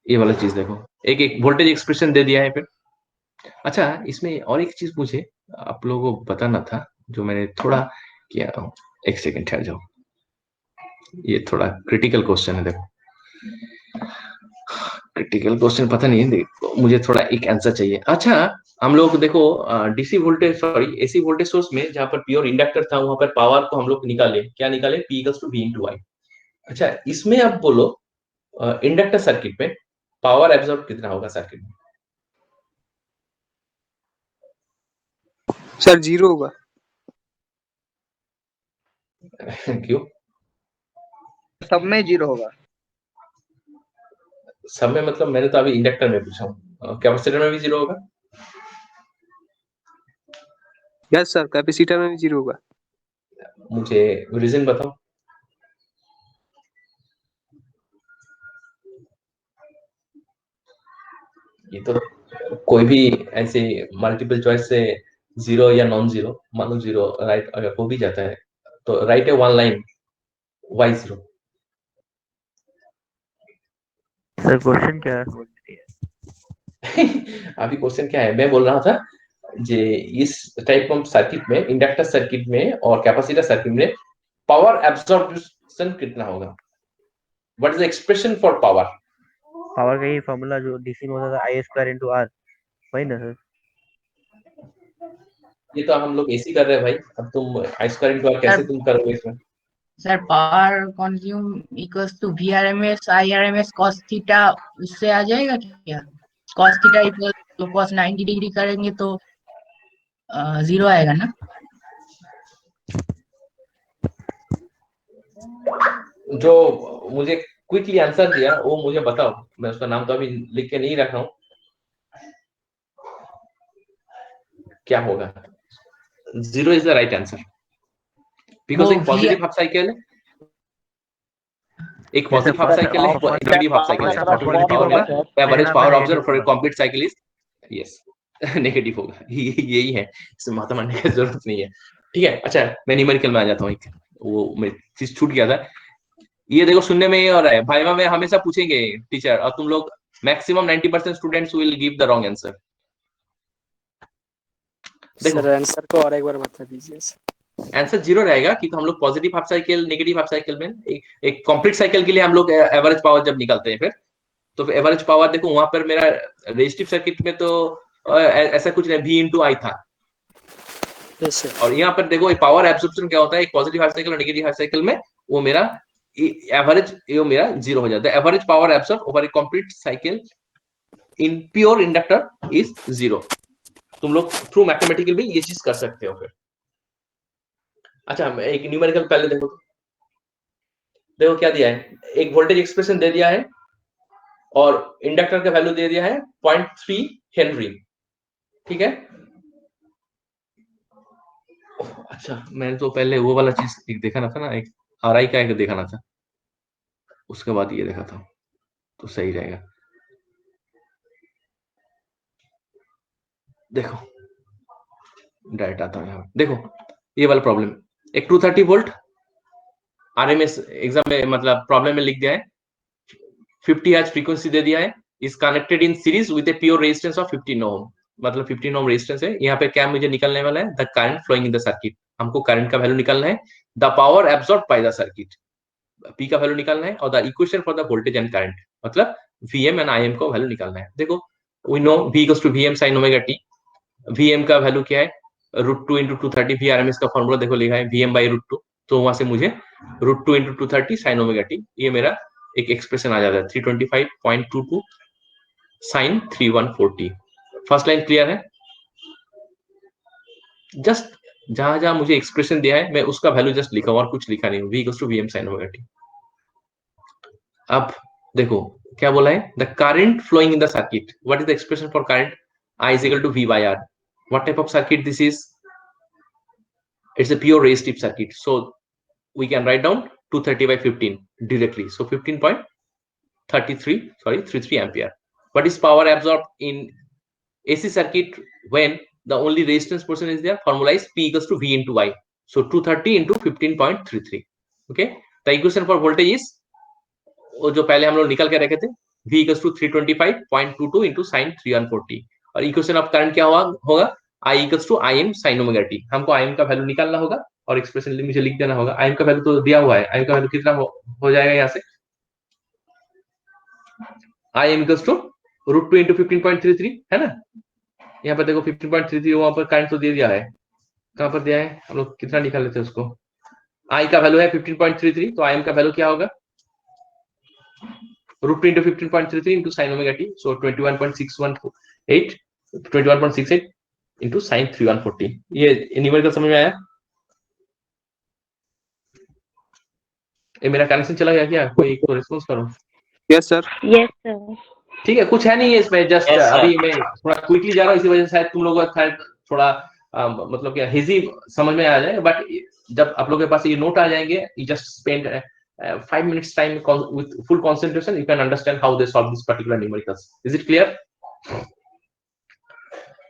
ये वाला चीज देखो, एक एक वोल्टेज एक्सप्रेशन दे दिया है। फिर अच्छा इसमें और एक चीज मुझे आप लोगों को बताना था जो मैंने थोड़ा किया। एक सेकंड ठहर जाओ, ये थोड़ा क्रिटिकल क्वेश्चन है। देखो क्रिटिकल क्वेश्चन पता नहीं है, देखो मुझे थोड़ा एक आंसर चाहिए। अच्छा हम लोग देखो DC voltage sorry AC voltage source में जहां पर प्योर इंडक्टर था वहां पर पावर को हम लोग निकाले, क्या निकाले? P equals to V into I। अच्छा इसमें आप बोलो इंडक्टर सर्किट में पावर एब्जॉर्ब कितना होगा सर्किट में? सर 0 होगा। क्यों? सब में 0 होगा। सब में मतलब मैंने तो अभी इंडक्टर में पूछा हूँ, कैपेसिटर में भी 0 होगा? यस सर कैपेसिटर में भी 0 होगा। मुझे रीजन बताओ। ये तो कोई भी ऐसे मल्टीपल चॉइस से 0 या नॉन 0 मान लो 0 राइट अगर हो भी जाता है तो राइट है one line Y 0। Sir question क्या है? अभी क्वेश्चन क्या है मैं बोल रहा था जे इस टाइप ऑफ सर्किट में इंडक्टर सर्किट में और कैपेसिटर सर्किट में पावर एब्जॉर्प्शन कितना होगा? What is the expression for power? Power का ही फॉर्मूला जो डीसी में होता था आई स्क्वायर इंटू आर, वही ना सर? ये तो हम लोग ऐसे कर रहे हैं भाई, अब तुम आई स्क्वायर इंटू आर कैसे तुम करोगे इसमें? Sir power consume equals to VRMS IRMS cos theta, उससे आ जाएगा क्या? cos थीटा इक्वल तो cos 90 डिग्री करेंगे तो 0 आएगा ना? जो मुझे क्विकली आंसर दिया वो मुझे बताओ, मैं उसका नाम तो अभी लिख के नहीं रखा हूँ। क्या होगा? 0 is the right answer because एक पॉजिटिव हाफ साइकिल है, एक पॉजिटिव हाफ साइकिल है, एक नेगेटिव हाफ साइकिल है। Average power observe for a complete cycle is yes negative होगा। यही है, इसमें माथा मारने की जरूरत नहीं है। ठीक है अच्छा मैं न्यूमेरिकल में आ जाता हूँ। एक वो मैं चीज छूट गया था। ये देखो सुनने में ये हो रहा है भाईवा में हमेशा पूछेंगे टीचर, और तुम लोग maximum 90% students will give the wrong answer. Sir answer को और एक बार बता दीजिए। आंसर जीरो रहेगा कि तो हम लोग positive half cycle negative half cycle में एक कंप्लीट साइकिल के लिए हम लोग एवरेज पावर जब निकालते हैं फिर तो एवरेज पावर देखो वहां पर मेरा रेजिस्टिव सर्किट में तो ऐसा कुछ नहीं V इंटू आई था। और यहाँ पर देखो पावर एब्सॉर्प्शन क्या होता है एक पॉजिटिव हाफ साइकिल और नेगेटिव हाफ साइकिल में वो मेरा एवरेज ये मेरा जीरो हो जाता है। Average power absorb over A complete cycle in pure inductor is zero. तुम लोग थ्रू मैथमेटिकल भी ये चीज कर सकते हो फिर। अच्छा एक न्यूमेरिकल पहले देखो देखो क्या दिया है एक वोल्टेज एक्सप्रेशन दे दिया है और इंडक्टर का वैल्यू दे दिया है 0.3 हेनरी। ठीक है अच्छा मैंने तो पहले वो वाला चीज एक देखा ना था ना एक RI का एक देखा ना था उसके बाद ये देखा था तो सही रहेगा। देखो डायरेक्ट आता हूं यहाँ देखो ये वाला प्रॉब्लम एक 230 वोल्ट RMS एग्जाम में मतलब प्रॉब्लम में लिख दिया है 50 हर्ट्ज फ्रीक्वेंसी दे दिया है is connected in series with a pure resistance of 15 ओम मतलब 15 ओम रेजिस्टेंस है। यहाँ पे क्या मुझे निकलने वाला है the current flowing in the circuit. हमको करंट का वैल्यू निकालना है the power absorb by the circuit P का वैल्यू निकालना है और the equation for the voltage and current मतलब VM एंड IM को वैल्यू निकालना है। देखो we know V equals to VM sin omega t VM का वैल्यू क्या है √2 into 230 VRMS का फॉर्मूला देखो लिखा है VM/√2 तो वहां से मुझे √2 into 230 sin ओमेगा t ये मेरा एक एक्सप्रेशन आ जाता है 325.22 sin 3140। फर्स्ट लाइन क्लियर है जस्ट जहां जहां मुझे एक्सप्रेशन दिया है मैं उसका वैल्यू जस्ट लिखा हूं और कुछ लिखा नहीं हूं V equals to VM sin omega t। अब देखो क्या बोला है the current flowing in the circuit what is the expression for current I is equal to V/R। what type of circuit this is it's a pure resistive circuit so we can write down 230/15 directly so 33 ampere। what is power absorbed in AC circuit when the only resistance portion is there formula is P equals to V into I so 230 into 15.33 okay। the equation for voltage is वो जो पहले हम लोग निकल के रखे थे V equals to 325.22 into sin 3140 और इक्वेशन ऑफ करंट क्या होगा I equals to IM sin omega t। हमको IM का वैल्यू निकालना होगा और एक्सप्रेशन मुझे लिख देना होगा। IM का वैल्यू तो दिया हुआ है IM का वैल्यू कितना हो जाएगा यहाँ से IM इक्वल्स टू √2 into 15.33 है ना। यहाँ पर देखो 15.33 वहां पर करंट तो दे दिया है कहां पर दिया है हम लोग कितना निकाल लेते हैं उसको I का वैल्यू है 15.33 तो IM का वैल्यू क्या होगा √2 into 15.33 into sin omega t so 21.68 into sin 3140। ये न्यूमेरिकल समझ में आया ये मेरा कनेक्शन चला गया क्या कोई एक तो रिस्पांस करो। यस सर ठीक है कुछ है नहीं है इसमें जस्ट अभी मैं थोड़ा क्विकली जा रहा हूँ इसी वजह से शायद तुम लोगों का थोड़ा मतलब क्या हेजी समझ में आ जाए बट जब आप लोगों के पास ये नोट आ जाएंगे you just spend 5 minutes time with full concentration you can understand how they solve this particular numericals is it clear।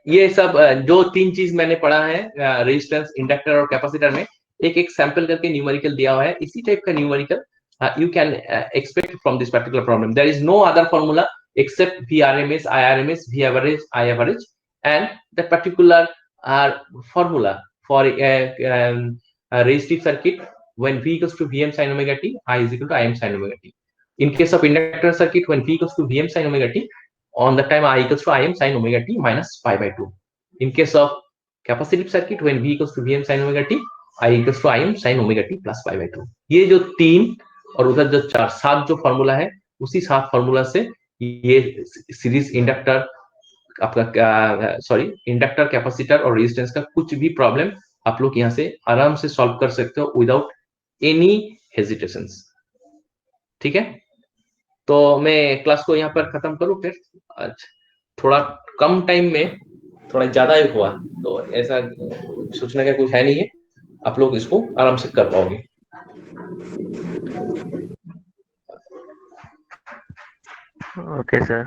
ये सब जो तीन चीज मैंने पढ़ा है रेजिस्टेंस इंडक्टर और कैपेसिटर में एक एक सैंपल करके न्यूमेरिकल दिया हुआ है इसी टाइप का numerical you can expect from this particular problem there is no other formula except VRMS IRMS V average I average and that particular formula for a resistive circuit when V equals to VM sin omega t I is equal to IM sin omega t। in case of inductor circuit when V equals to VM sin omega t on the time I equals to IM sin omega t minus pi/2। in case of capacitive circuit when V equals to VM sin omega t I equals to IM sin omega t plus pi/2। ये जो तीन और उधर जो 7 जो formula है उसी 7 formula से ये सीरीज इंडक्टर आपका सॉरी इंडक्टर कैपेसिटर और रेजिस्टेंस का कुछ भी प्रॉब्लम आप लोग यहाँ से आराम से सॉल्व कर सकते हो विदाउट एनी हेजिटेशंस। ठीक है तो मैं क्लास को यहाँ पर खत्म करूँ फिर आज थोड़ा कम टाइम में थोड़ा ज्यादा ही हुआ तो ऐसा सोचने का कुछ है नहीं है आप लोग इसको आराम से कर पाओगे। ओके सर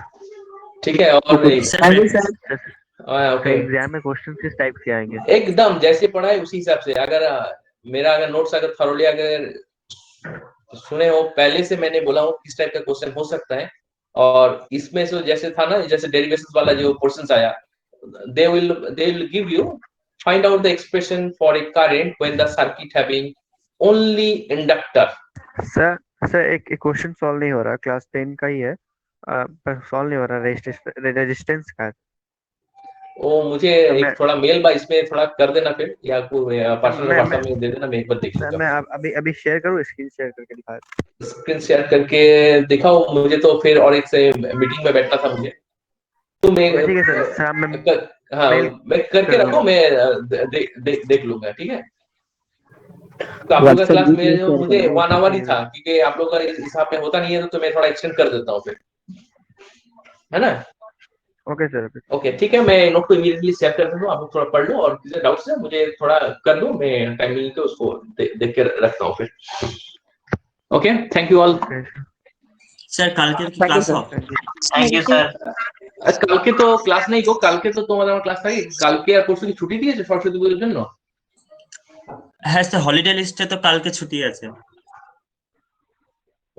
ठीक है और एग्जाम में क्वेश्चन किस टाइप के आएंगे एकदम जैसे पढ़ा है उसी हिसाब से अगर मेरा नोट्स अगर थरोली अगर सुने हो पहले से मैंने बोला हूँ किस टाइप का क्वेश्चन हो सकता है और इसमें से जैसे था ना जैसे डेरिवेशंस वाला जो क्वेश्चंस आया they will give you find out the expression for a current when the circuit having only inductor. Sir sir एक क्वेश्चन सॉल्व नहीं हो रहा, क्लास 10 का ही है, पर सॉल्व नहीं हो रहा, रेजिस्टेंस का है। ओ मुझे तो एक मैं थोड़ा मेल बा इसमें थोड़ा कर देना फिर, या कोई पर्सनल मैं व्हाट्सएप में दे देना, मैं एक बार देख सर लूंगा। मैं अभी अभी शेयर करूँ, स्क्रीन शेयर करके दिखा। स्क्रीन शेयर करके दिखाओ मुझे, तो फिर और एक से मीटिंग में बैठना था मुझे, तो मैं ठीक है सर, सर मैं हाँ मेल मैं करके कर रखो, दूंगा। मैं देख लूंगा, ठीक है। तो आप लोग का क्लास में जो मुझे 1 आवर ही था, क्योंकि आप लोग का इस हिसाब में होता नहीं है, तो मैं थोड़ा एक्सटेंड कर देता हूँ फिर, है ना। Okay sir. ओके ठीक है, मैं नोट को इमीडिएटली शेयर कर दूंगा, आप लोग थोड़ा पढ़ लो, और किसी डाउट्स है मुझे थोड़ा कर दो, मैं टाइम मिल के उसको देख के रखता हूँ फिर। Okay, thank you all. Sir কালকের কি ক্লাস হবে? Thank you sir. কালকে তো ক্লাস নেই গো, কালকে তো তোমাদের আমার ক্লাস থাকে, কালকে আর পরশু কি ছুটি দিয়েছে সরস্বতী পুজোর জন্য? হ্যাঁ স্যার, হলিডে লিস্টে তো কালকে ছুটি আছে।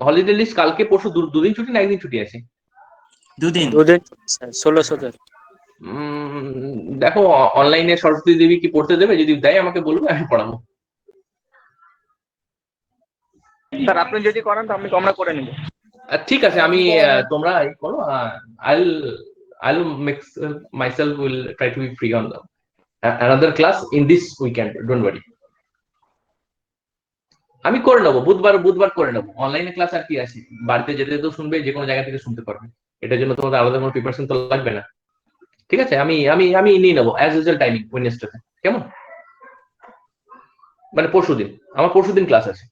হলিডে লিস্ট কালকে পরশু দুদিন ছুটি না একদিন ছুটি আছে? দুদিন। 16 দেখো অনলাইনে সরস্বতী দেবী কি পড়তে দেবে, যদি দেয় আমাকে বলবে, আমি পড়াবো। স্যার আপনি যদি করেন তো আমরা করে নেব। ঠিক আছে, আমি তোমরা করো, I'll make myself will try to be free on another class in this weekend, don't worry. আমি করে নেবো, বুধবার করে নেবো। অনলাইনে ক্লাস আর কি আছে, বাড়িতে যেতে তো শুনবে, যে কোনো জায়গা থেকে শুনতে পারবে, এটার জন্য তোমাদের আলাদা কোনো প্রিপারেশন তো লাগবে না। ঠিক আছে, আমি আমি আমি নিয়ে নেবো অ্যাজ ইউজুয়াল টাইমিং ওয়েডনেসডেতে, কেমন? মানে পরশুদিন, আমার পরশুদিন ক্লাস আছে।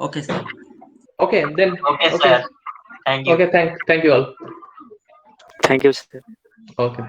Okay sir. Okay then, okay sir, thank you. Okay thank you all. Thank you sir. Okay.